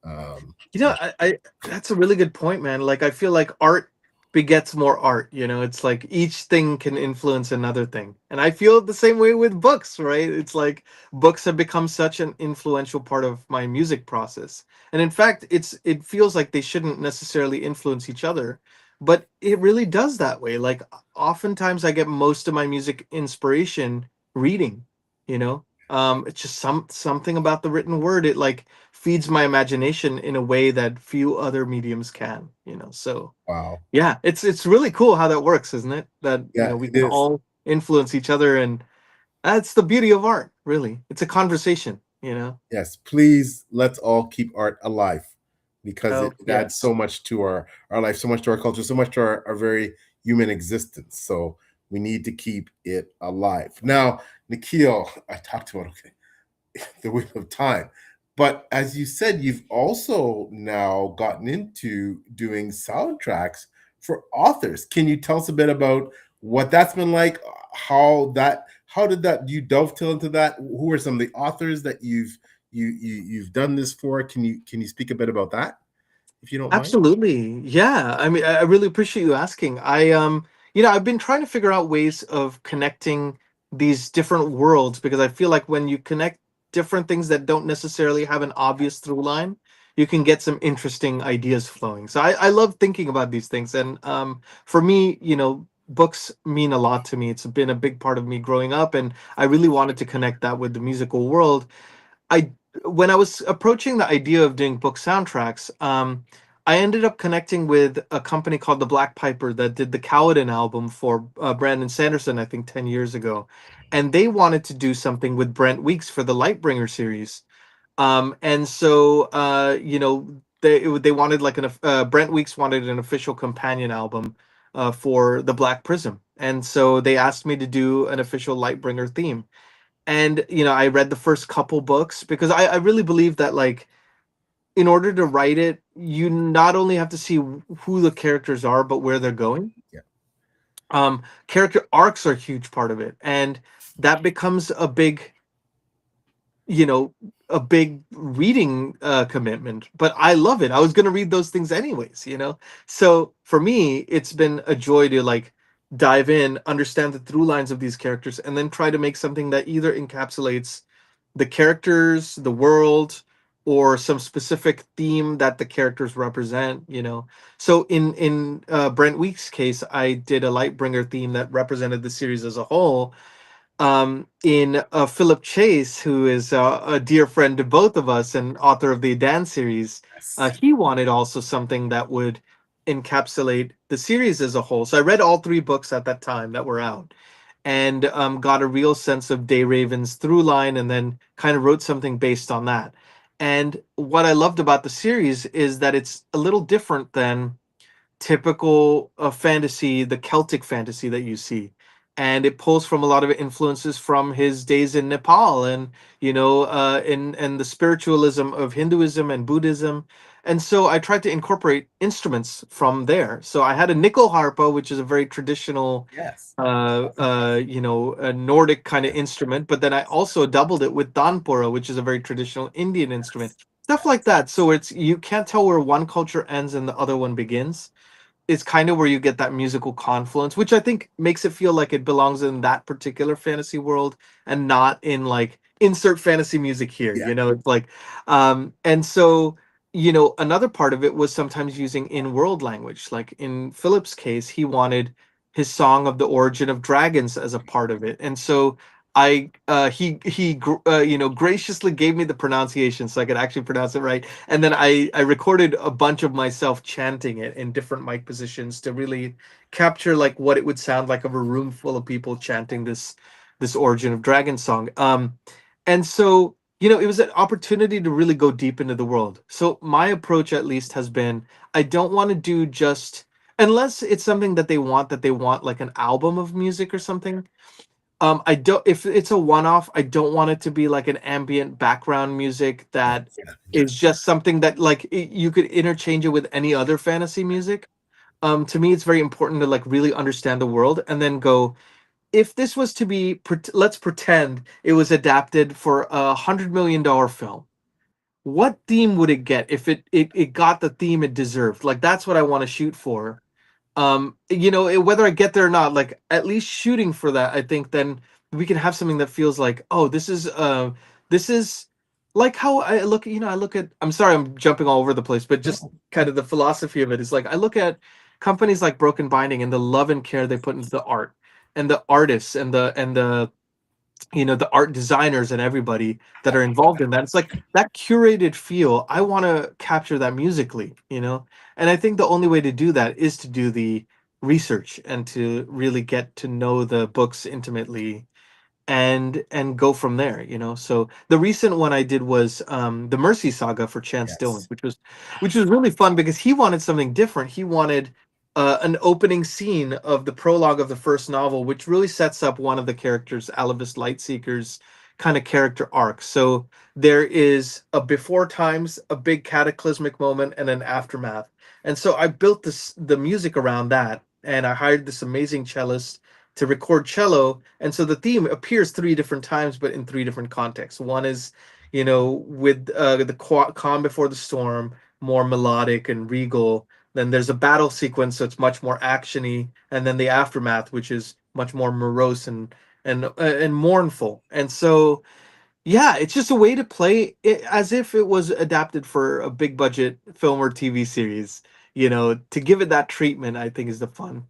You know, I that's a really good point, man. Like I feel like art begets more art, you know. It's like each thing can influence another thing. And I feel the same way with books, right? It's like books have become such an influential part of my music process. And in fact, it feels like they shouldn't necessarily influence each other, but it really does that way. Like oftentimes I get most of my music inspiration reading, you know. It's just something about the written word. It like feeds my imagination in a way that few other mediums can, you know. So Wow. yeah, it's really cool how that works, isn't it? That, you Yeah, know, we it can is. all influence each other, and that's the beauty of art, really. It's a conversation, you know. Yes, please let's all keep art alive because it Oh adds yes. so much to our life, so much to our culture, so much to our very human existence. So we need to keep it alive. Now, Nikhil, I talked about, okay, the wheel of time. But as you said, you've also now gotten into doing soundtracks for authors. Can you tell us a bit about what that's been like? How did that, you dovetail into that? Who are some of the authors that you've done this for? Can you speak a bit about that, if you don't mind? Absolutely. Yeah. I mean, I really appreciate you asking. You know, I've been trying to figure out ways of connecting these different worlds, because I feel like when you connect different things that don't necessarily have an obvious through line, you can get some interesting ideas flowing. So I love thinking about these things. And for me, you know, books mean a lot to me. It's been a big part of me growing up, and I really wanted to connect that with the musical world. I When I was approaching the idea of doing book soundtracks, I ended up connecting with a company called the Black Piper that did the Cowden album for Brandon Sanderson, I think 10 years ago, and they wanted to do something with Brent Weeks for the Lightbringer series. And so they wanted like Brent Weeks wanted an official companion album for the Black Prism, and so they asked me to do an official Lightbringer theme. And I read the first couple books because I really believe that, like, in order to write it, you not only have to see who the characters are but where they're going. Yeah. Character arcs are a huge part of it, and that becomes you know a big reading commitment. But I love it. I was going to read those things anyways. So for me, it's been a joy to, like, dive in, understand the through lines of these characters, and then try to make something that either encapsulates the characters, the world, or some specific theme that the characters represent. So in Brent Week's case, I did a Lightbringer theme that represented the series as a whole. In Philip Chase, who is a dear friend to both of us and author of the Edan series, Yes. he wanted also something that would encapsulate the series as a whole. So I read all three books at that time that were out, and got a real sense of Dayraven's through line, and then kind of wrote something based on that. And what I loved about the series is that it's a little different than typical fantasy, the Celtic fantasy that you see. And it pulls from a lot of influences from his days in Nepal, and in the spiritualism of Hinduism and Buddhism. And so I tried to incorporate instruments from there. So I had a nickel harpa, which is a very traditional Yes. a Nordic kind of instrument, but then I also doubled it with danpura, which is a very traditional Indian instrument. Stuff like that. So you can't tell where one culture ends and the other one begins. It's kind of where you get that musical confluence, which I think makes it feel like it belongs in that particular fantasy world and not in, like, insert fantasy music here. Yeah. It's like, and so, another part of it was sometimes using in-world language. Like in Philip's case, he wanted his song of the origin of dragons as a part of it. And so he graciously gave me the pronunciation so I could actually pronounce it right, and then I recorded a bunch of myself chanting it in different mic positions to really capture, like, what it would sound like of a room full of people chanting this origin of dragon song. And so it was an opportunity to really go deep into the world. So my approach, at least, has been, I don't want to do just, unless it's something that they want like an album of music or something. I don't. If it's a one-off, I don't want it to be like an ambient background music that Yeah. Yeah. is just something that, like, you could interchange it with any other fantasy music. To me, it's very important to, like, really understand the world and then go. If this was to be, let's pretend it was adapted for $100 million film. What theme would it get if it got the theme it deserved? Like, that's what I want to shoot for. Whether I get there or not, like, at least shooting for that, I think then we can have something that feels like, oh, this is like how I look. I look at, I'm sorry, I'm jumping all over the place, but just No. kind of the philosophy of it is, like, I look at companies like Broken Binding and the love and care they put into the art and the artists and the art designers and everybody that are involved in that. It's like that curated feel. I want to capture that musically. And I think the only way to do that is to do the research and to really get to know the books intimately, and go from there. So the recent one I did was the Mercy Saga for Chance Dillon, Yes. which was really fun because he wanted something different. He wanted an opening scene of the prologue of the first novel, which really sets up one of the characters, Alavis Lightseeker's kind of character arc. So there is a before times, a big cataclysmic moment, and an aftermath. And so I built the music around that, and I hired this amazing cellist to record cello. And so the theme appears three different times, but in three different contexts. One is, with the calm before the storm, more melodic and regal. Then there's a battle sequence, so it's much more actiony, and then the aftermath, which is much more morose and mournful. And so, yeah, it's just a way to play it as if it was adapted for a big budget film or TV series. To give it that treatment, I think, is the fun.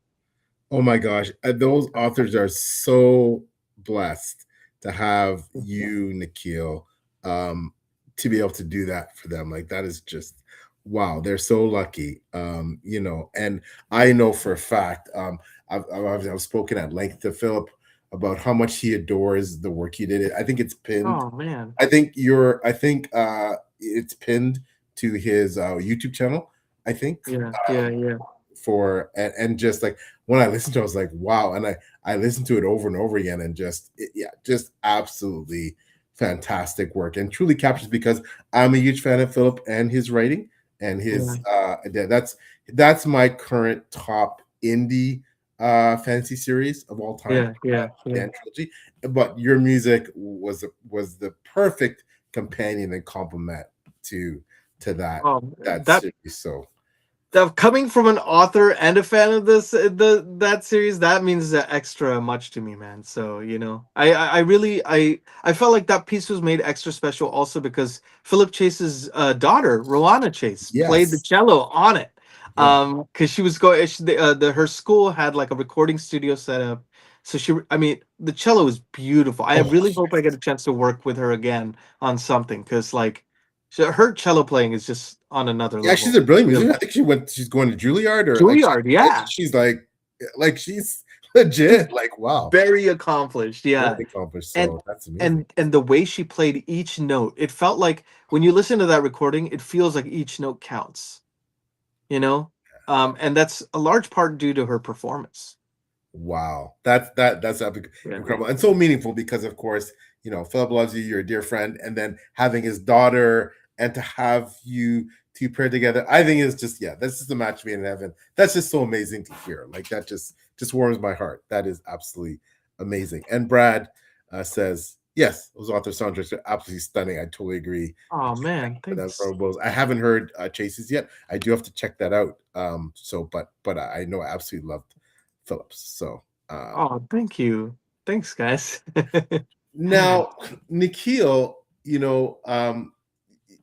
Oh my gosh, those authors are so blessed to have you, Nikhil, um, to be able to do that for them. Like that is just wow. They're so lucky, And I know for a fact, I've spoken at length to Philip about how much he adores the work he did. I think it's pinned. Oh man. I think it's pinned to his YouTube channel. I think. Yeah, yeah, yeah. For and just like when I listened to it, I was like, wow. And I listened to it over and over again and just absolutely fantastic work and truly captures because I'm a huge fan of Philip and his writing and Yeah, his that's my current top indie fantasy series of all time, yeah, yeah, yeah. Dan Trilogy. But your music was the perfect companion and complement to that That series. So coming from an author and a fan of that series, that means extra much to me, man. So I really I felt like that piece was made extra special also because Philip Chase's daughter, Rowana Chase, played the yes. cello on it. Yeah. Because she was going, her school had like a recording studio set up. So I mean, the cello is beautiful. I Oh, really hope I get a chance to work with her again on something because like her cello playing is just on another yeah, she's level. a brilliant Really. musician. I think she's going to Juilliard or Juilliard, yeah. she's like she's legit. She's Like wow, very accomplished, yeah. very accomplished. And So that's amazing. and the way she played each note, it felt like when you listen to that recording, it feels like each note counts, you know? And that's a large part due to her performance. Wow, that's Yeah. incredible and so meaningful because of course Philip loves you. You're a dear friend, and then having his daughter and to have you two pair together, I think is just This is a match made in heaven. That's just so amazing to hear. Like that just warms my heart. That is absolutely amazing. And Brad says yes, those author soundtracks are absolutely stunning. I totally agree. Oh man, For them thanks. promos. I haven't heard Chases yet. I do have to check that out. But I know I absolutely loved Phillips. So Oh, thank you. Thanks, guys. now, Nikhil,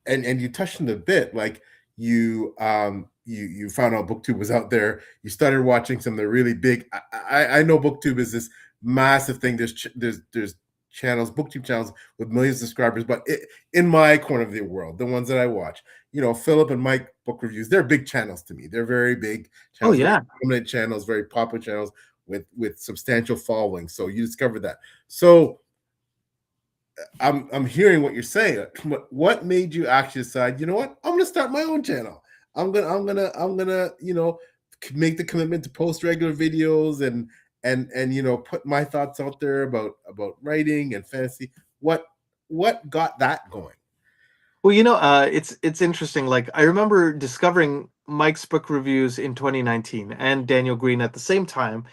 and you touched on it a bit, like you found out BookTube was out there. You started watching some of the really big. I know BookTube is this massive thing. There's channels, BookTube channels with millions of subscribers, but in my corner of the world, the ones that I watch, Philip and Mike book reviews, they're big channels to me. They're very big Oh channels, very yeah. prominent channels, very popular channels with substantial following. So you discovered that. So I'm hearing what you're saying. What made you actually decide? You know what? I'm gonna start my own channel. I'm gonna make the commitment to post regular videos and put my thoughts out there about writing and fantasy. What got that going? Well, it's interesting. Like I remember discovering Mike's book reviews in 2019 and Daniel Green at the same time.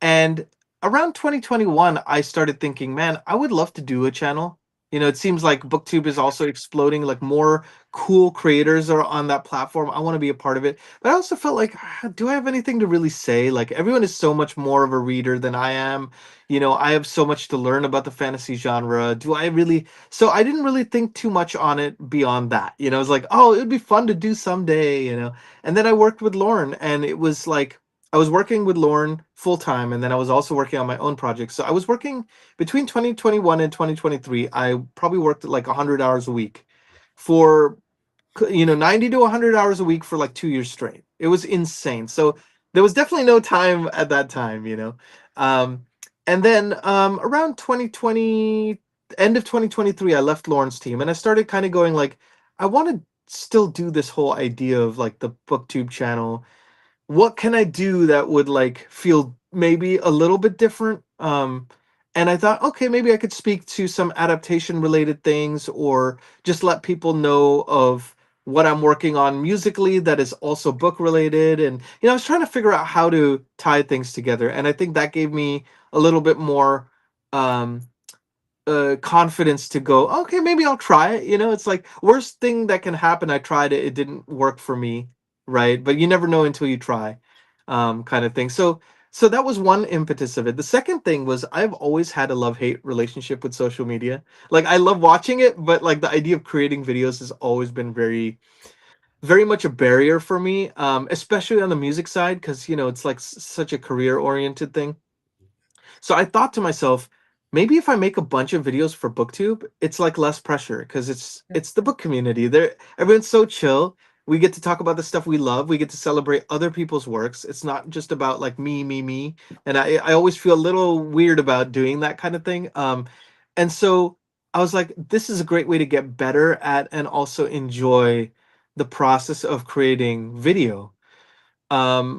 And around 2021, I started thinking, man, I would love to do a channel. It seems like BookTube is also exploding, like more cool creators are on that platform. I want to be a part of it. But I also felt like, do I have anything to really say? Like everyone is so much more of a reader than I am. I have so much to learn about the fantasy genre. Do I really so I didn't really think too much on it beyond that. I was like, oh, it would be fun to do someday. And then I worked with Lauren, and it was like I was working with Lauren full time, and then I was also working on my own projects. So I was working between 2021 and 2023. I probably worked like 100 hours a week for 90 to 100 hours a week for like 2 years straight. It was insane. So there was definitely no time at that time. Um, and then around 2020, end of 2023, I left Lauren's team and I started kind of going like, I want to still do this whole idea of like the booktube channel. What can I do that would like feel maybe a little bit different? And I thought, okay, maybe I could speak to some adaptation related things or just let people know of what I'm working on musically that is also book related. And I was trying to figure out how to tie things together. And I think that gave me a little bit more um confidence to go, okay, maybe I'll try it. It's like worst thing that can happen. I tried it, it didn't work for me, right? But you never know until you try, kind of thing. So that was one impetus of it. The second thing was I've always had a love-hate relationship with social media. Like I love watching it, but like the idea of creating videos has always been very very much a barrier for me, especially on the music side, because it's like such a career oriented thing. So I thought to myself, maybe if I make a bunch of videos for BookTube, it's like less pressure because it's the book community. Everyone's so chill. We get to talk about the stuff we love. We get to celebrate other people's works. It's not just about like me, me, me. And I always feel a little weird about doing that kind of thing. And so I was like, this is a great way to get better at and also enjoy the process of creating video,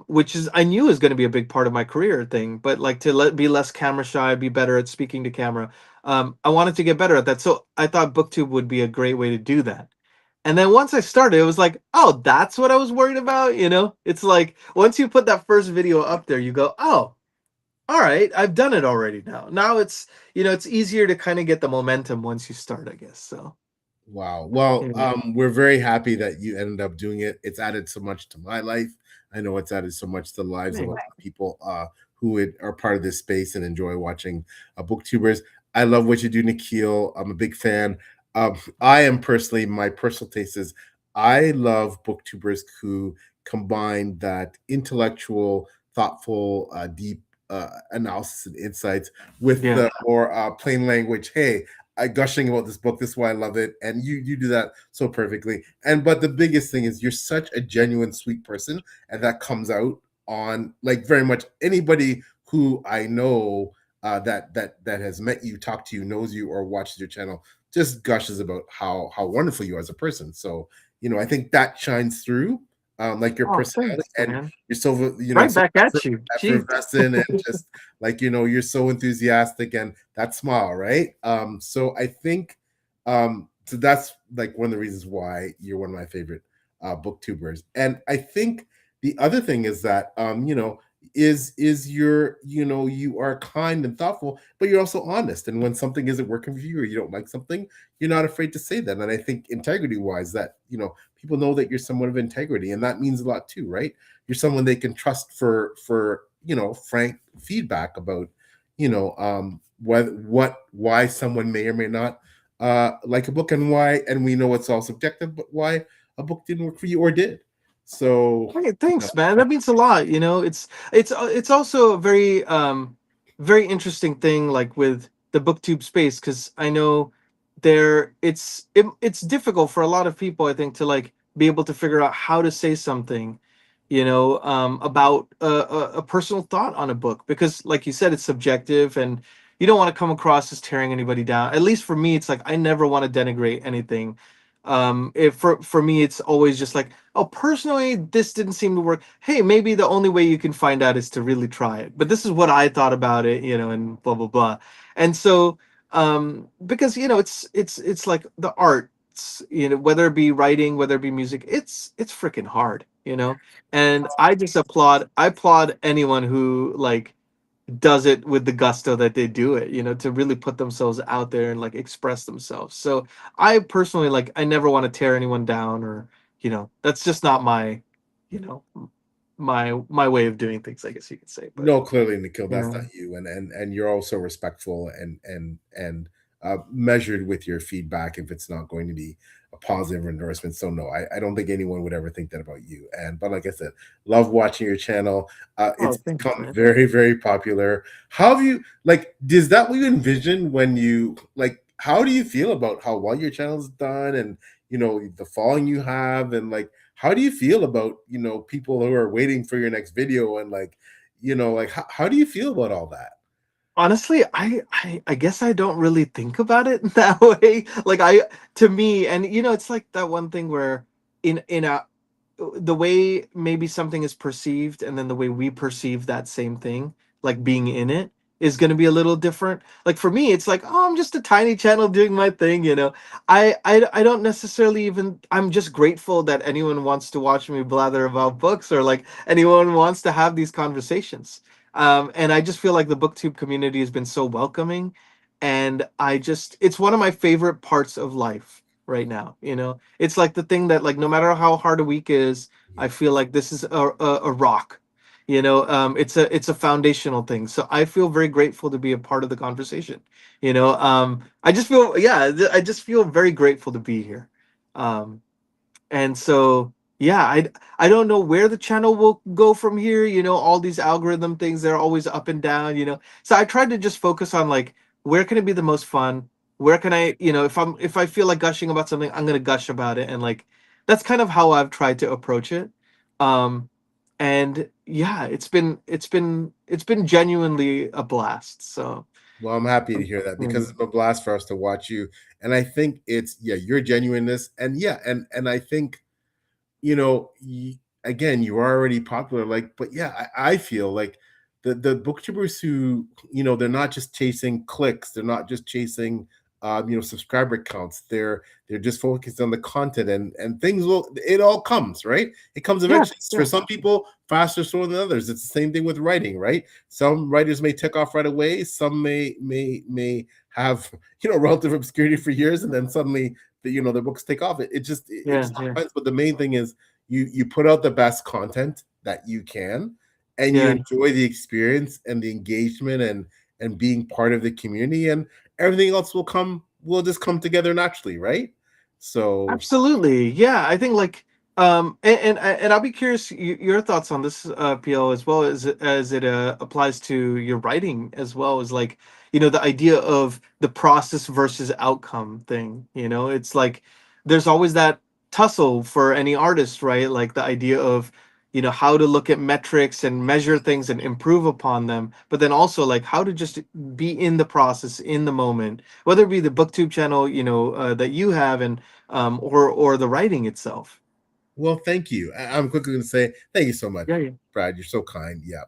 which is I knew is going to be a big part of my career thing, but like to be less camera shy, be better at speaking to camera. I wanted to get better at that, so I thought booktube would be a great way to do that. And then once I started, it was like, oh, that's what I was worried about. It's like once you put that first video up there, you go, oh, all right, I've done it already. Now it's easier to kind of get the momentum once you start, I guess. So Wow. Well, yeah. we're very happy that you ended up doing it. It's added so much to my life. I know it's added so much to the lives of a lot of people are part of this space and enjoy watching booktubers. I love what you do, Nikhil. I'm a big fan. I am personally, my personal taste is I love booktubers who combine that intellectual, thoughtful, deep analysis and insights with Yeah. the more plain language. Hey, I gushing about this book. This is why I love it, and you do that so perfectly. And but the biggest thing is you're such a genuine, sweet person, and that comes out on like very much anybody who I know that has met you, talked to you, knows you, or watches your channel just gushes about how wonderful you are as a person. So I think that shines through, like your Oh, personality, thanks, and man. you're so Right so back at you. Jeez. effervescent and just like you're so enthusiastic and that smile, right? So I think so that's like one of the reasons why you're one of my favorite booktubers. And I think the other thing is that is you're you are kind and thoughtful, but you're also honest. And when something isn't working for you or you don't like something, you're not afraid to say that. And I think integrity wise, that people know that you're someone of integrity, and that means a lot too, right? You're someone they can trust for frank feedback about why someone may or may not like a book, and why, and we know it's all subjective, but why a book didn't work for you or did. So Hey, thanks, man. That means a lot. It's also a very interesting thing, like with the booktube space, because I know it's difficult for a lot of people, I think, to like be able to figure out how to say something, about a personal thought on a book, because, like you said, it's subjective, and you don't want to come across as tearing anybody down. At least for me, it's like I never want to denigrate anything. If for me, it's always just like, oh, personally, this didn't seem to work. Hey, maybe the only way you can find out is to really try it. But this is what I thought about it, and blah blah blah. And so, because it's like the arts, whether it be writing, whether it be music, it's freaking hard. And I applaud anyone who like does it with the gusto that they do it, to really put themselves out there and like express themselves. So I personally, like, I never want to tear anyone down, or that's just not my you know my way of doing things, I guess you could say. But no, clearly, Nikhil, you that's not know you, and you're also respectful and measured with your feedback if it's not going to be a positive endorsement. So no, I don't think anyone would ever think that about you. And but like I said, love watching your channel. Oh, It's thanks, become man. very very popular. How have you like? Is that what you envisioned when you like? How do you feel about how well your channel's done, and the following you have, and like how do you feel about people who are waiting for your next video, and like like how do you feel about all that? Honestly, I guess I don't really think about it that way. Like, to me, and it's like that one thing where in a the way maybe something is perceived, and then the way we perceive that same thing, like being in it, is going to be a little different. Like for me, it's like, oh, I'm just a tiny channel doing my thing. I don't necessarily even, I'm just grateful that anyone wants to watch me blather about books, or like anyone wants to have these conversations. And I just feel like the booktube community has been so welcoming, and it's one of my favorite parts of life right now. It's like the thing that, like, no matter how hard a week is, I feel like this is a rock. It's a foundational thing. So I feel very grateful to be a part of the conversation. I just feel, yeah, I just feel very grateful to be here. And so yeah, I don't know where the channel will go from here. All these algorithm things, they're always up and down. So I tried to just focus on like where can it be the most fun? Where can I, if I feel like gushing about something, I'm gonna gush about it, and like that's kind of how I've tried to approach it. Um, and yeah, it's been genuinely a blast. So Well, I'm happy to hear that because mm, it's been a blast for us to watch you. And I think it's your genuineness, and and I think you know, again, you are already popular. Like, but yeah, I feel like the booktubers who, they're not just chasing clicks, they're not just chasing, subscriber counts. They're just focused on the content, and things will. It all comes right. It comes yeah, eventually. For yeah, some people, faster, slower than others. It's the same thing with writing, right? Some writers may take off right away. Some may have relative obscurity for years, and then suddenly the books take off. It yeah, just all yeah, depends. But the main thing is you put out the best content that you can, and you yeah. enjoy the experience and the engagement and being part of the community, and everything else will just come together naturally, right? So Absolutely. Yeah, I think like and I'll be curious your thoughts on this PL as well as it applies to your writing as well as like the idea of the process versus outcome thing, it's like there's always that tussle for any artist, right? Like the idea of how to look at metrics and measure things and improve upon them, but then also like how to just be in the process in the moment, whether it be the booktube channel that you have and or the writing itself. well, thank you. I'm quickly going to say thank you so much, Yeah, yeah. Brad. You're so kind. Yeah.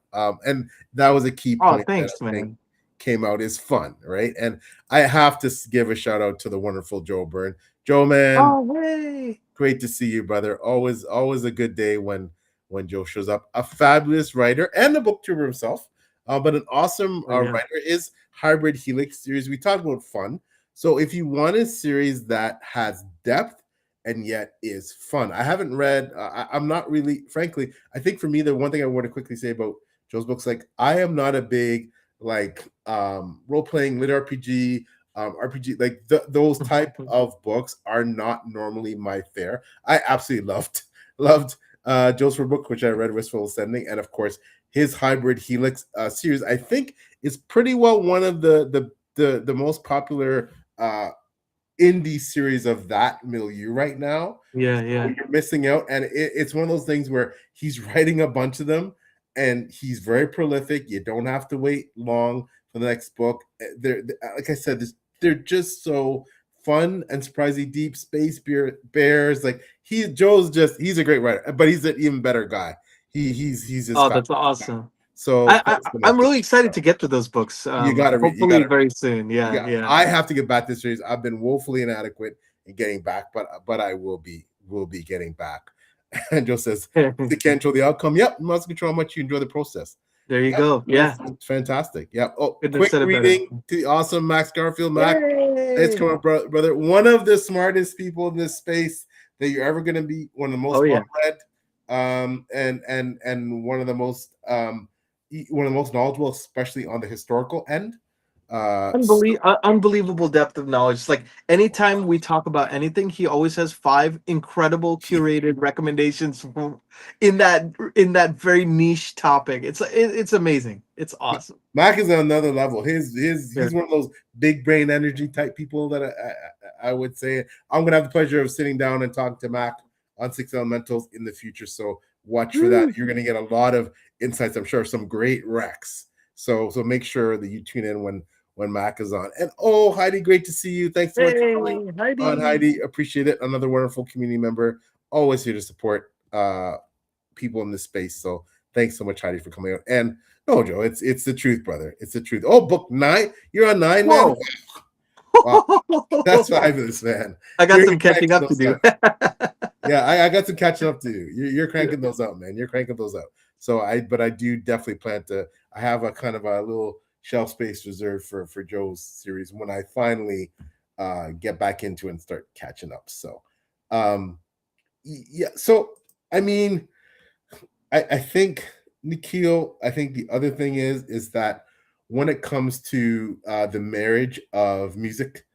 And that was a key Oh, point that thanks, I think man. came out is fun, right? And I have to give a shout out to the wonderful Joe Byrne. Joe, man, Oh, hey. great to see you, brother. Always a good day when Joe shows up. A fabulous writer and a booktuber himself, but an awesome Oh, yeah. writer. His Hybrid Helix series. We talked about fun. So if you want a series that has depth and yet is fun, I haven't read. I'm not really, frankly. I think for me, the one thing I want to quickly say about Joe's books, like I am not a big like role playing lit RPG RPG, like those type of books are not normally my fare. I absolutely loved Joe's for book, which I read, Wistful Ascending, and of course his Hybrid Helix series. I think is pretty well one of the most popular indie series of that milieu right now. Yeah, So yeah. you're missing out, and it's one of those things where he's writing a bunch of them, and he's very prolific. You don't have to wait long for the next book. They're like I said, they're just so fun and surprisingly deep. Space bears, like he's a great writer, but he's an even better guy. He's just Oh, fast. that's awesome. So I, thanks so I'm much. really excited to get to those books. You gotta read. You Hopefully gotta very soon. you Yeah, got yeah. I have to get back to this series. I've been woefully inadequate in getting back, but I will be getting back. And Joe says, if you can't control the outcome, yep, you must control how much you enjoy the process. There you Yep, go. no, Yeah, fantastic. Yep. Oh, couldn't have quick said it better. greeting to the awesome Max Garfield. Max, it's Yay! coming up, brother. One of the smartest people in this space that you're ever gonna be, one of the most Oh well yeah. read, and one of the most knowledgeable, especially on the historical end. Unbelievable depth of knowledge. It's like anytime we talk about anything, he always has five incredible curated recommendations in that very niche topic. It's amazing. It's awesome. Mac is on another level. Yeah. He's one of those big brain energy type people that I would say. I'm gonna have the pleasure of sitting down and talking to Mac on Six Elementals in the future. So watch for that. Woo. You're gonna get a lot of insights. I'm sure some great recs. So make sure that you tune in when Mac is on. And oh, Heidi, great to see you. Thanks so much for coming Hey, on, Heidi. Heidi. Appreciate it. Another wonderful community member. Always here to support people in this space. So thanks so much, Heidi, for coming out. And no, Joe, it's the truth, brother. It's the truth. Oh, book 9. You're on 9, man. Whoa. Wow, that's fabulous, man. I got You're some catching cranking up to those do. out. Yeah, I got some catching up to do. You're cranking those out, man. You're cranking those out. But I do definitely plan to. I have a kind of a little shelf space reserved for Joe's series when I finally get back into it and start catching up. So, yeah. So, I mean, I think Nikhil. I think the other thing is that when it comes to the marriage of music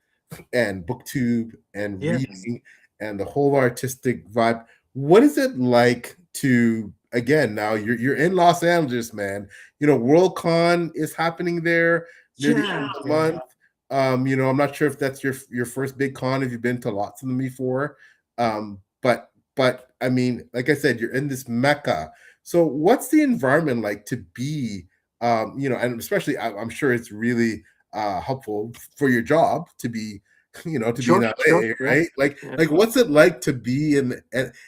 and booktube and Yes. reading and the whole artistic vibe, what is it like to, again, now you're in Los Angeles, man. Worldcon is happening there near the end Yeah. of the month. I'm not sure if that's your first big con, if you've been to lots of them before. But I mean, like I said, you're in this mecca. So what's the environment like to be, and especially I'm sure it's really helpful for your job to be, to be in Sure, sure, LA, yeah, right? Like yeah. like what's it like to be in,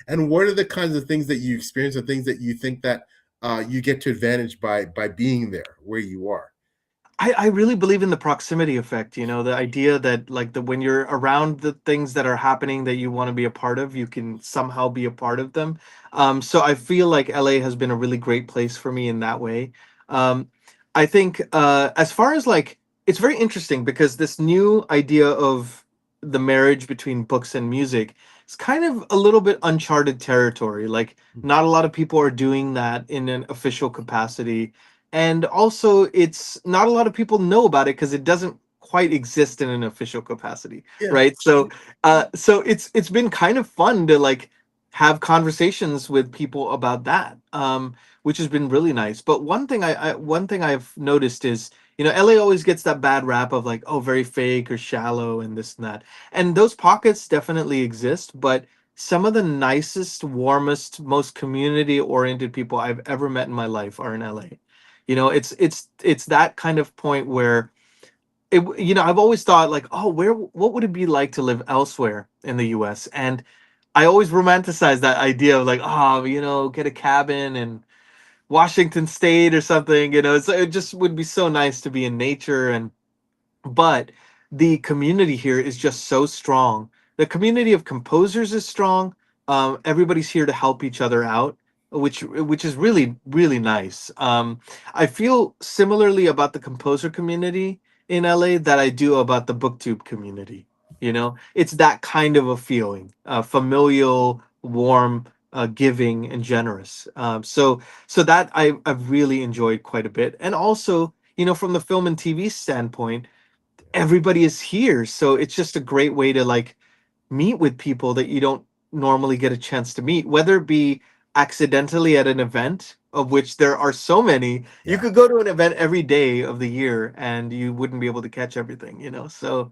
and what are the kinds of things that you experience, or things that you think that you get to advantage by being there where you are? I really believe in the proximity effect, the idea that like when you're around the things that are happening that you want to be a part of, you can somehow be a part of them. So I feel like LA has been a really great place for me in that way. Um, I think as far as like, it's very interesting because this new idea of the marriage between books and music is kind of a little bit uncharted territory. Like not a lot of people are doing that in an official capacity, and also it's not a lot of people know about it because it doesn't quite exist in an official capacity, Yeah. right? So it's been kind of fun to like have conversations with people about that, which has been really nice. But one thing I've noticed is, LA always gets that bad rap of like, oh, very fake or shallow and this and that, and those pockets definitely exist, but some of the nicest, warmest, most community oriented people I've ever met in my life are in LA. It's that kind of point where I've always thought like, oh, what would it be like to live elsewhere in the US? And I always romanticize that idea of like, oh, get a cabin in Washington State or something. So it just would be so nice to be in nature. And but the community here is just so strong. The community of composers is strong. Everybody's here to help each other out, which is really really nice. I feel similarly about the composer community in LA that I do about the booktube community. It's that kind of a feeling, familial, warm, giving, and generous. So that I've really enjoyed quite a bit, and also from the film and TV standpoint, everybody is here, so it's just a great way to like meet with people that you don't normally get a chance to meet, whether it be accidentally at an event, of which there are so many. You Yeah. could go to an event every day of the year and you wouldn't be able to catch everything. So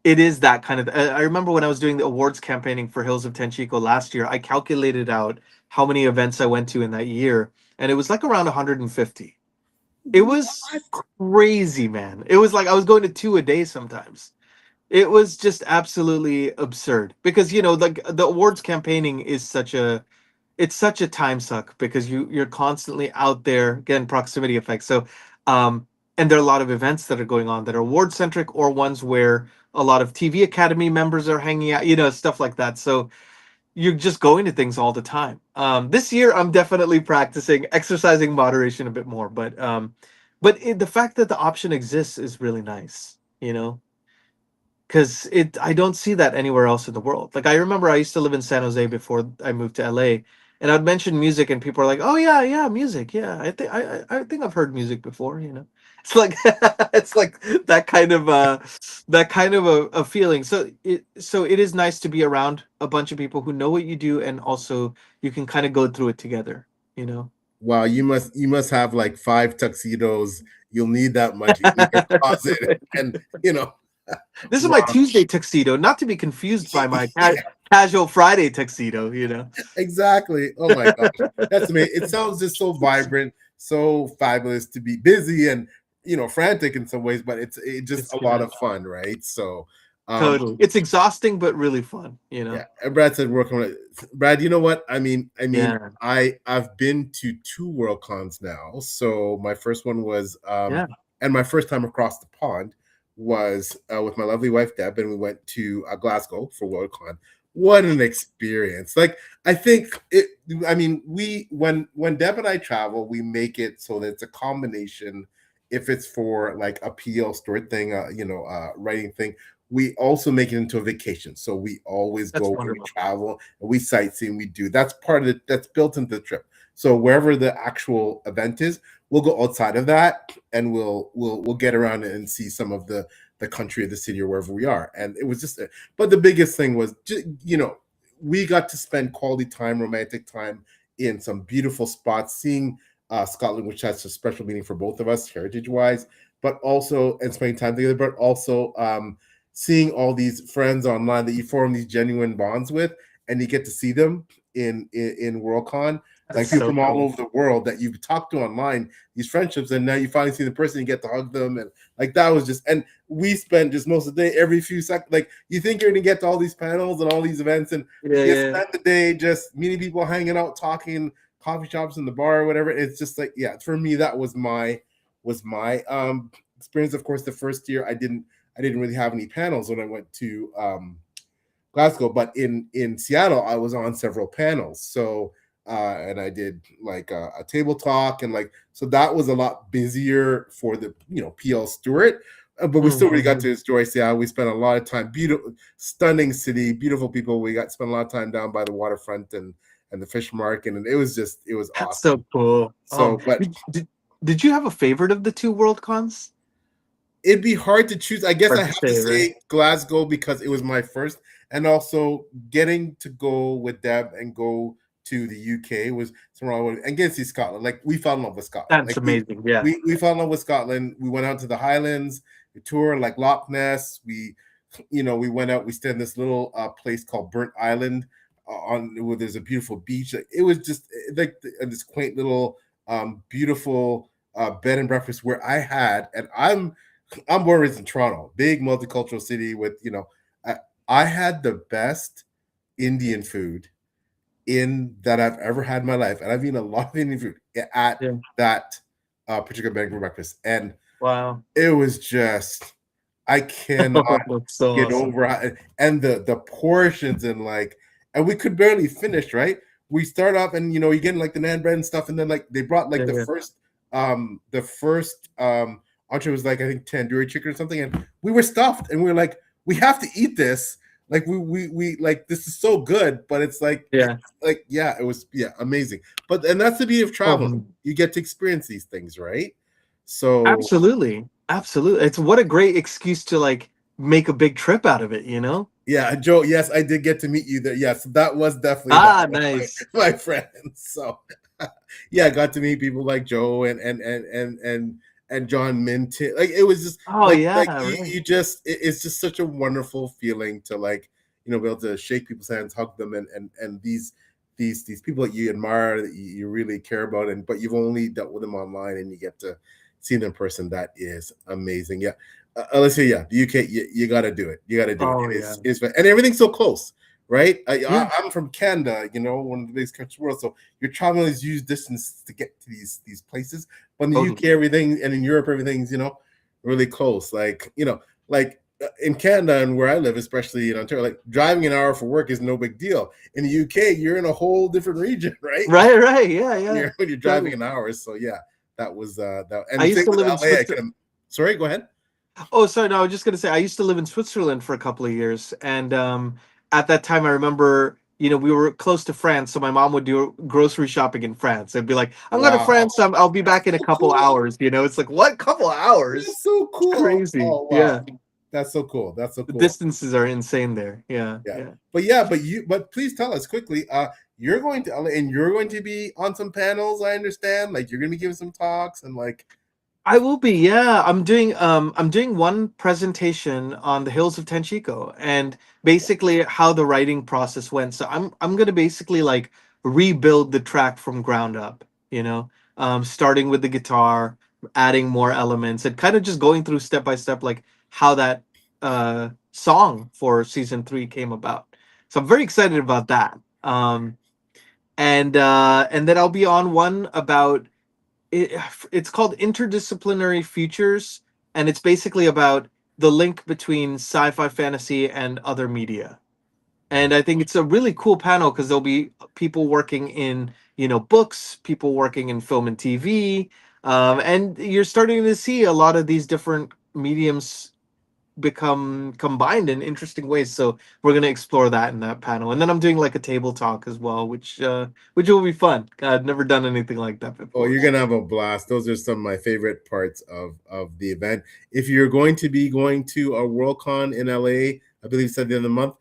it is that kind of. I remember when I was doing the awards campaigning for Hills of Tenchico last year, I calculated out how many events I went to in that year, and it was like around 150. It was What? crazy, man. It was like I was going to two a day sometimes. It was just absolutely absurd because like the awards campaigning is such a time suck because you're constantly out there, again, proximity effect. So and there are a lot of events that are going on that are award centric, or ones where a lot of TV Academy members are hanging out, stuff like that. So you're just going to things all the time. This year, I'm definitely practicing exercising moderation a bit more, but the fact that the option exists is really nice, because I don't see that anywhere else in the world. Like I remember I used to live in San Jose before I moved to LA, and I'd mention music, and people are like, "Oh yeah, yeah, music, yeah. I think I've heard music before." It's like it's like that kind of a feeling. So it is nice to be around a bunch of people who know what you do, and also you can kind of go through it together. You know. Wow, you must have like five tuxedos. You'll need that much in your closet, and This is my wow. Tuesday tuxedo, not to be confused by my casual Friday tuxedo. Exactly. Oh my gosh. That's amazing. It sounds just so vibrant, so fabulous to be busy and frantic in some ways, but it's just It's a lot good. of fun, right? So Totally. It's exhausting but really fun. yeah. And Brad said working on it. Brad, you know what? I mean, Yeah. I've been to two World Cons now. So my first one was Yeah. and my first time across the pond was with my lovely wife Deb, and we went to Glasgow for Worldcon. What an experience! Like I think it. I mean, when Deb and I travel, we make it so that it's a combination. If it's for like a PL store thing, writing thing, we also make it into a vacation. So we always That's go when we wonderful. travel and we sightsee and we do. That's part of it. That's built into the trip. So wherever the actual event is, we'll go outside of that and we'll get around and see some of the country or the city or wherever we are. And it was just but the biggest thing was just, we got to spend quality time, romantic time in some beautiful spots, seeing Scotland, which has a special meaning for both of us, heritage-wise, but also and spending time together, but also seeing all these friends online that you form these genuine bonds with, and you get to see them in Worldcon. Like That's people so from all cool. over the world that you've talked to online, these friendships, and now you finally see the person, you get to hug them, and like that was just. And we spent just most of the day, every few seconds, like you think you're gonna get to all these panels and all these events, and Yeah, you yeah. spend the day just meeting people, hanging out, talking, coffee shops in the bar or whatever. It's just like, yeah, for me that was my experience. Of course, the first year I didn't really have any panels when I went to Glasgow, but in Seattle I was on several panels. So and I did like a table talk, and like so that was a lot busier for the PL Stewart, but we still really got to enjoy Seattle. We spent a lot of time, beautiful, stunning city, beautiful people. We got to spend a lot of time down by the waterfront and the fish market, and it was That's awesome. so cool. So, but Did you have a favorite of the two World Cons? it'd be hard to choose. I guess Hard I to have to say, right? say Glasgow because it was my first, and also getting to go with Deb and go to the UK was somewhere, and get to see Scotland. Like we fell in love with Scotland. That's Like amazing. Yeah. we fell in love with Scotland. We went out to the Highlands, we toured like Loch Ness. We we went out. We stayed in this little place called Brent Island on where there's a beautiful beach. It was just like this quaint little beautiful bed and breakfast where I had, and I'm born and raised in Toronto, big multicultural city with I had the best Indian food in that I've ever had in my life, and I've eaten a lot of Indian food at Yeah. that particular bed and breakfast, and Wow. it was just I cannot That's so get awesome. over, and the portions, and like, and we could barely finish, right? We start off, and you get like the naan bread and stuff, and then like they brought like Yeah, the first entree was like I think tandoori chicken or something, and we were stuffed, and we were like, we have to eat this. Like we like, this is so good, but it's like yeah. yeah, it was amazing. But and that's the beauty of traveling. Oh, You get to experience these things, right? So absolutely. Absolutely. It's what a great excuse to like make a big trip out of it, you know? yeah, Joe, yes, I did get to meet you there. Yes, that was definitely Ah, that nice. my friends. So yeah, I got to meet people like Joe and John Minton. Like it was just Oh like yeah, right. you just it's just such a wonderful feeling to like be able to shake people's hands, hug them, and these people that you admire, that you really care about, and but you've only dealt with them online, and you get to see them in person. That is amazing. Yeah. Let's say, yeah, the UK, you got to do it. You got to do it. Oh yeah. It's and everything's so close, right? Yeah. I'm from Canada, one of the biggest countries in the world. So your traveling is huge distance to get to these places. But in the UK, everything, and in Europe, everything's really close. Like like in Canada and where I live, especially in Ontario, like driving an hour for work is no big deal. In the UK, you're in a whole different region, right? Right. Yeah, yeah. When you're driving an hour. So yeah, that was that. And I used same to with live in LA. Switzerland. Sorry, go ahead. Oh, sorry. No, I was just gonna say I used to live in Switzerland for a couple of years, and at that time, I remember, we were close to France, so my mom would do grocery shopping in France. I'd be like, "I'm going to Wow. France. I'll be back in a So couple cool. hours." It's like, what? Couple hours? That's so cool. It's crazy. Oh wow. Yeah, That's so cool. That's so the cool. distances are insane there. Yeah, Yeah. But please tell us quickly. You're going to LA, and you're going to be on some panels. I understand. Like you're going to be giving some talks, and like. I will be. Yeah, I'm doing one presentation on the hills of Tanchico and basically how the writing process went. So I'm gonna basically like rebuild the track from ground up, starting with the guitar, adding more elements, and kind of just going through step by step like how that song for season 3 came about. So I'm very excited about that. And then I'll be on one about it, it's called Interdisciplinary Futures, and it's basically about the link between sci-fi, fantasy, and other media. And I think it's a really cool panel because there'll be people working in books, people working in film and TV, and you're starting to see a lot of these different mediums become combined in interesting ways. So we're gonna explore that in that panel, and then I'm doing like a table talk as well, which will be fun. I've never done anything like that Oh, before. you're gonna have a blast. Those are some of my favorite parts of the event. If you're going to be going to a Worldcon in LA, I believe it's at the end of the month,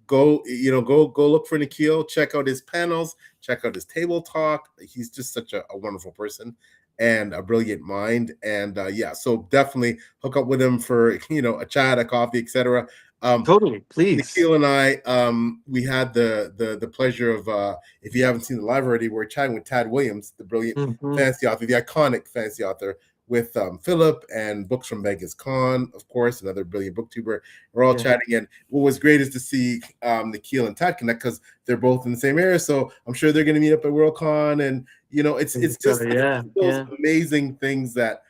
go look for Nikhil, check out his panels, check out his table talk. He's just such a wonderful person and a brilliant mind. And yeah, so definitely hook up with him for a chat, a coffee, etc. Totally, please. Nikhil and I, we had the pleasure of, if you haven't seen the live already, we're chatting with Tad Williams, the brilliant Hmm. fantasy author, the iconic fantasy author, with Philip and Books from Vegas Con, of course, another brilliant booktuber. We're all Yeah. chatting, and what was great is to see Nikhil and Tad connect because they're both in the same area. So I'm sure they're going to meet up at Worldcon, and it's So just yeah, those yeah. amazing things that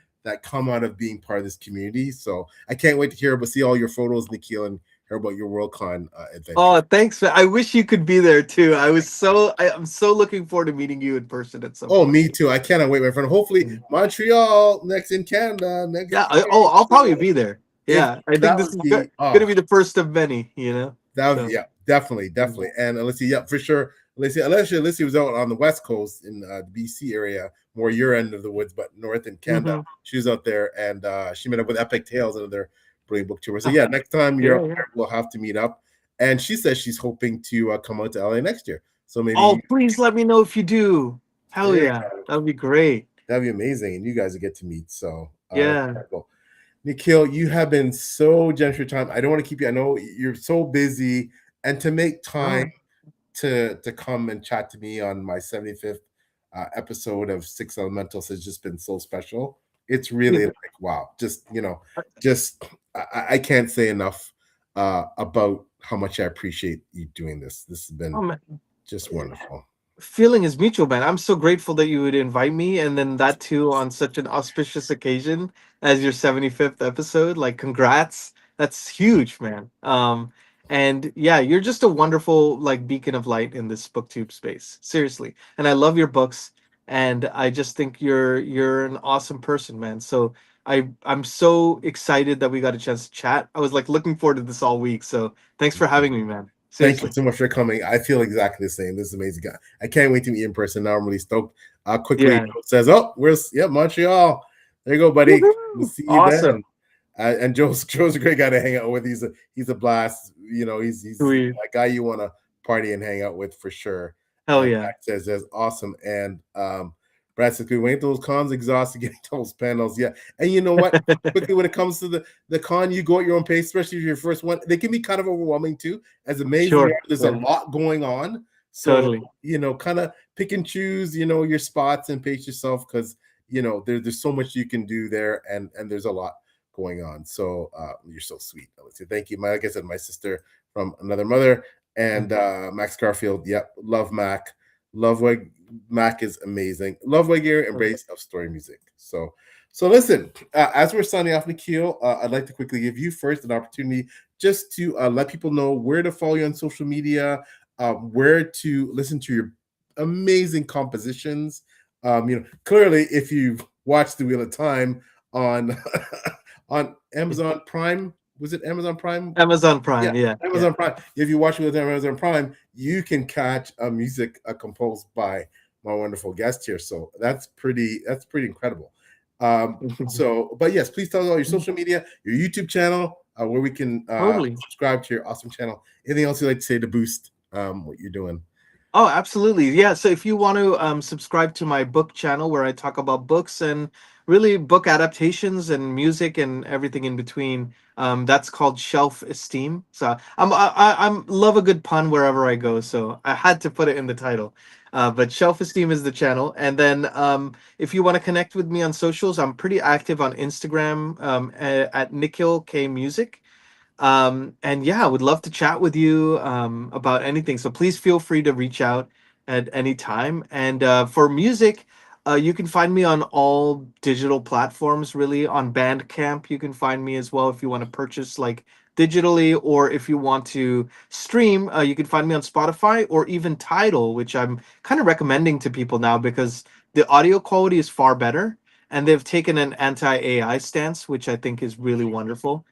come out of being part of this community. So I can't wait to hear about see all your photos, Nikhil, and hear about your Worldcon adventure. Oh, thanks, man. I wish you could be there too. I'm so looking forward to meeting you in person at some Oh, point. me too. I cannot wait, my friend. Hopefully, Mm. Montreal next in Canada next Yeah. year. I'll probably be there. If Yeah. I think that this would is be gonna be the first of many. You know. that would, So. yeah, definitely. And let's see, yeah, for sure. Let's see, was out on the West Coast in the BC area, more your end of the woods, but north in Canada. Hmm. She was out there, and she met up with Epic Tales, another brilliant book tour. So yeah, next time you're Yeah. up Yeah. there, we'll have to meet up. And she says she's hoping to come out to LA next year. So maybe Oh, please let me know if you do. Hell there, yeah, that would be great. that'd be amazing, and you guys will get to meet. So that's Yeah. cool. Nikhil, you have been so generous with your time. I don't want to keep you. I know you're so busy, and to make time Oh, to come and chat to me on my 75th episode of Six Elementals has just been so special. It's really like wow, just I can't say enough about how much I appreciate you doing this. This has oh been man. just wonderful. Feeling is mutual, man. I'm so grateful that you would invite me, and then that too on such an auspicious occasion as your 75th episode. Like, congrats. That's huge, man. And yeah, you're just a wonderful like beacon of light in this booktube space. Seriously. And I love your books, and I just think you're an awesome person, man. So I'm so excited that we got a chance to chat. I was like looking forward to this all week. So thanks for having me, man. Thank you Seriously. so much for coming. I feel exactly the same. This is amazing. I can't wait to meet you in person. Now I'm really stoked. Quickly, Yeah. Joe says, "Oh, Montreal. There you go, buddy. We'll Woohoo! see you Awesome. then." And Joe's a great guy to hang out with. He's a blast. He's Sweet. a guy you want to party and hang out with for sure. Hell And yeah. Max says that's awesome. And Brad says, "We wait those cons exhausted getting those panels." Yeah, and you know what? Quickly, when it comes to the con, you go at your own pace, especially if you're your first one. They can be kind of overwhelming too. As amazing, Sure. there's a Yeah. lot going on. So Totally. kind of pick and choose, your spots and pace yourself because there's so much you can do there, and there's a lot going on. So you're so sweet. I would say thank you. Like I said, my sister from another mother, and Max Garfield. Yep, love Mac. Love what Mac is amazing. Love what your embrace of story music. So listen, as we're signing off, Nikhil, I'd like to quickly give you first an opportunity just to let people know where to follow you on social media, where to listen to your amazing compositions. Clearly, if you've watched The Wheel of Time on on Amazon Prime, was it Amazon Prime? Amazon Yeah, Prime. Yeah. Yeah. Amazon Prime. If you watch it with Amazon Prime, you can catch a music composed by my wonderful guest here. So that's pretty incredible. But yes, please tell us all your social media, your YouTube channel, where we can Totally. subscribe to your awesome channel. Anything else you'd like to say to boost what you're doing? Oh, absolutely. Yeah. So if you want to subscribe to my book channel where I talk about books and really book adaptations and music and everything in between, that's called Shelf Esteem. So I'm love a good pun wherever I go. So I had to put it in the title. But Shelf Esteem is the channel. And then if you want to connect with me on socials, I'm pretty active on Instagram at Nikhil K Music. And yeah, I would love to chat with you about anything. So please feel free to reach out at any time. And for music, you can find me on all digital platforms, really. On Bandcamp, you can find me as well if you want to purchase like digitally, or if you want to stream, you can find me on Spotify or even Tidal, which I'm kind of recommending to people now because the audio quality is far better. And they've taken an anti-AI stance, which I think is really wonderful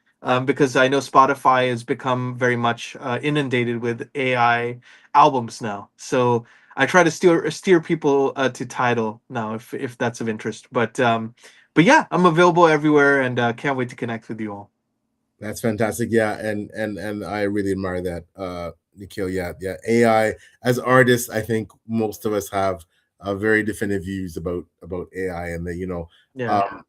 because I know Spotify has become very much inundated with AI albums now. So I try to steer people to Tidal now, if that's of interest. But yeah, I'm available everywhere, and can't wait to connect with you all. That's fantastic. Yeah, and I really admire that, Nikhil. Yeah, yeah. AI as artists, I think most of us have very definitive views about AI, and that Yeah, um,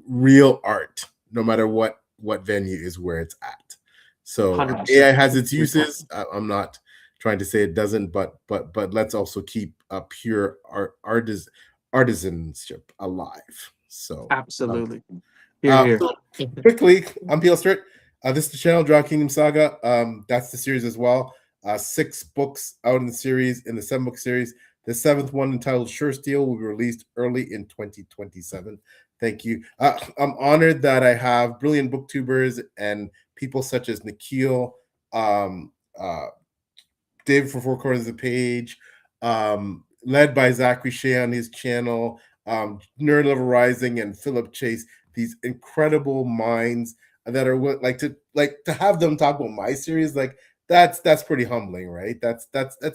real art, no matter what venue, is where it's at. So 100%. AI has its uses. I'm not trying to say it doesn't, but let's also keep pure artisanship alive. So. Absolutely. Here, here. So quickly, I'm Peel Stewart. This is the channel, Draw Kingdom Saga. That's the series as well. 6 books out in the series, in the 7-book series. The 7th one, entitled Sure Steel, will be released early in 2027. Thank you. I'm honored that I have brilliant booktubers and people such as Nikhil, um, uh, David for Four Corners of the Page, led by Zachary Shea on his channel, Nerd Level Rising, and Philip Chase. These incredible minds that are like to have them talk about my series. Like that's pretty humbling, right? That's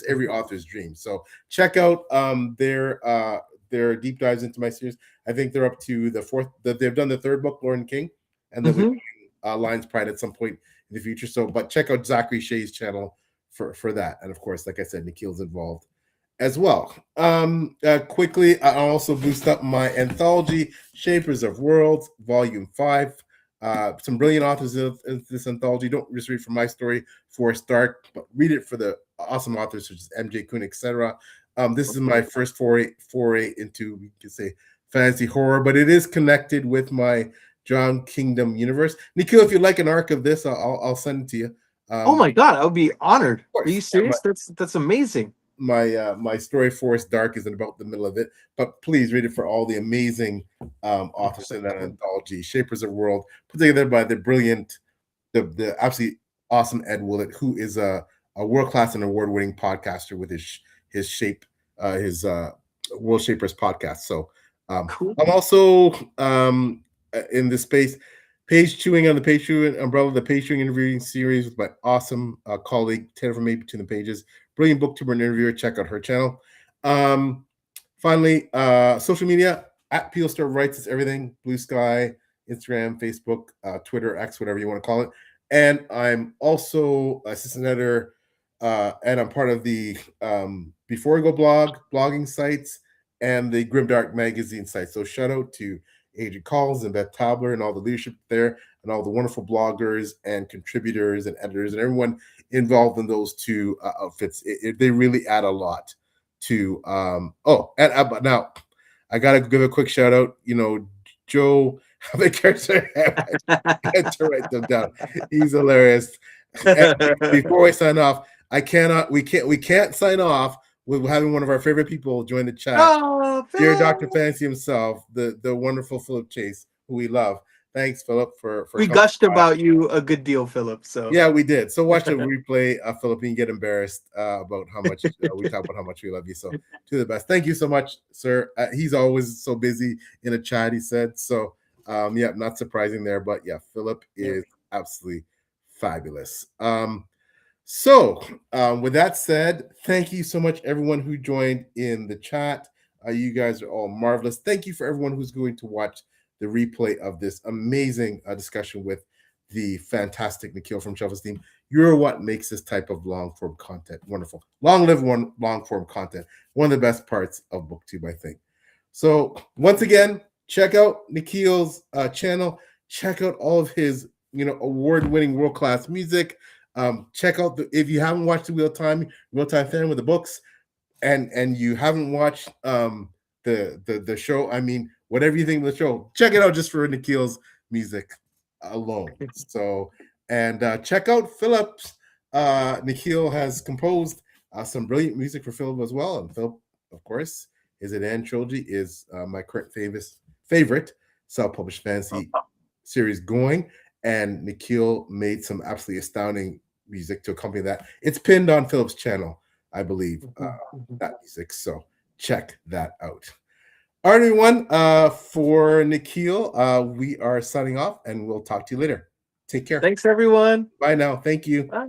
every author's dream. So check out their deep dives into my series. I think they're up to the 4th. That they've done the 3rd book, Lord and King, and they'll be Hmm. doing, Lion's Pride at some point in the future. So, but check out Zachary Shea's channel for that, and of course, like I said, Nikhil's involved as well. Quickly, I also boost up my anthology, Shapers of Worlds, Volume 5. Some brilliant authors in this anthology. Don't just read for my story for a start, but read it for the awesome authors such as MJ Kuhn, etc. This is my first foray into, we could say, fantasy horror, but it is connected with my John Kingdom universe. Nikhil, if you'd like an arc of this, I'll send it to you. Oh Of my God, I would be honored. Are you course, yeah, serious? That's amazing. my story Forest Dark is in about the middle of it, but please read it for all the amazing authors in that anthology. Shapers of World, put together by the brilliant, the absolutely awesome Ed Willett, who is a world class and award winning podcaster with his shape his World Shapers podcast. So Cool. I'm also in this space. Page chewing on the page chewing umbrella, the page chewing interviewing series with my awesome colleague Taylor from Maybe Between the Pages, brilliant booktuber and interviewer. Check out her channel. Um, Finally, social media at Peel Store Writes is everything. Blue Sky, Instagram, Facebook, Twitter, X, whatever you want to call it. And I'm also assistant editor, and I'm part of the Before We Go blogging sites and the Grimdark magazine site. So shout out to Adrian Collins and Beth Tabler and all the leadership there and all the wonderful bloggers and contributors and editors and everyone involved in those 2 outfits. They really add a lot to and now I gotta give a quick shout out. Joe, the character, I had to write them down. He's hilarious. And before I sign off, we can't sign off with having one of our favorite people join the chat. Oh, Dear Dr. Phil. Fancy himself, the wonderful Philip Chase, who we love. Thanks, Philip, for We coming gushed by. about you a good deal, Philip. So Yeah, we did. So watch the replay, Philip, and get embarrassed about how much we talk about how much we love you. So to the best. Thank you so much, sir. He's always so busy in a chat, he said. So yeah, not surprising there, but yeah, Philip yeah. is absolutely fabulous. So with that said, thank you so much, everyone who joined in the chat. You guys are all marvelous. Thank you for everyone who's going to watch the replay of this amazing discussion with the fantastic Nikhil from SHELF-ESTEEM. You're what makes this type of long form content wonderful. Long live long form content. One of the best parts of BookTube, I think. So once again, check out Nikhil's channel. Check out all of his award-winning world-class music. Check out if you haven't watched the Real-Time Fan with the books, and you haven't watched the show. I mean, whatever you think of the show, check it out just for Nikhil's music alone. So, and check out Philip's. Nikhil has composed some brilliant music for Philip as well, and Philip, of course, his Edan trilogy is my current favorite self-published fantasy series going. And Nikhil made some absolutely astounding music to accompany that. It's pinned on Philip's channel, I believe, that music. So check that out. All right, everyone. For Nikhil, we are signing off, and we'll talk to you later. Take care. Thanks, everyone. Bye now. Thank you. Bye.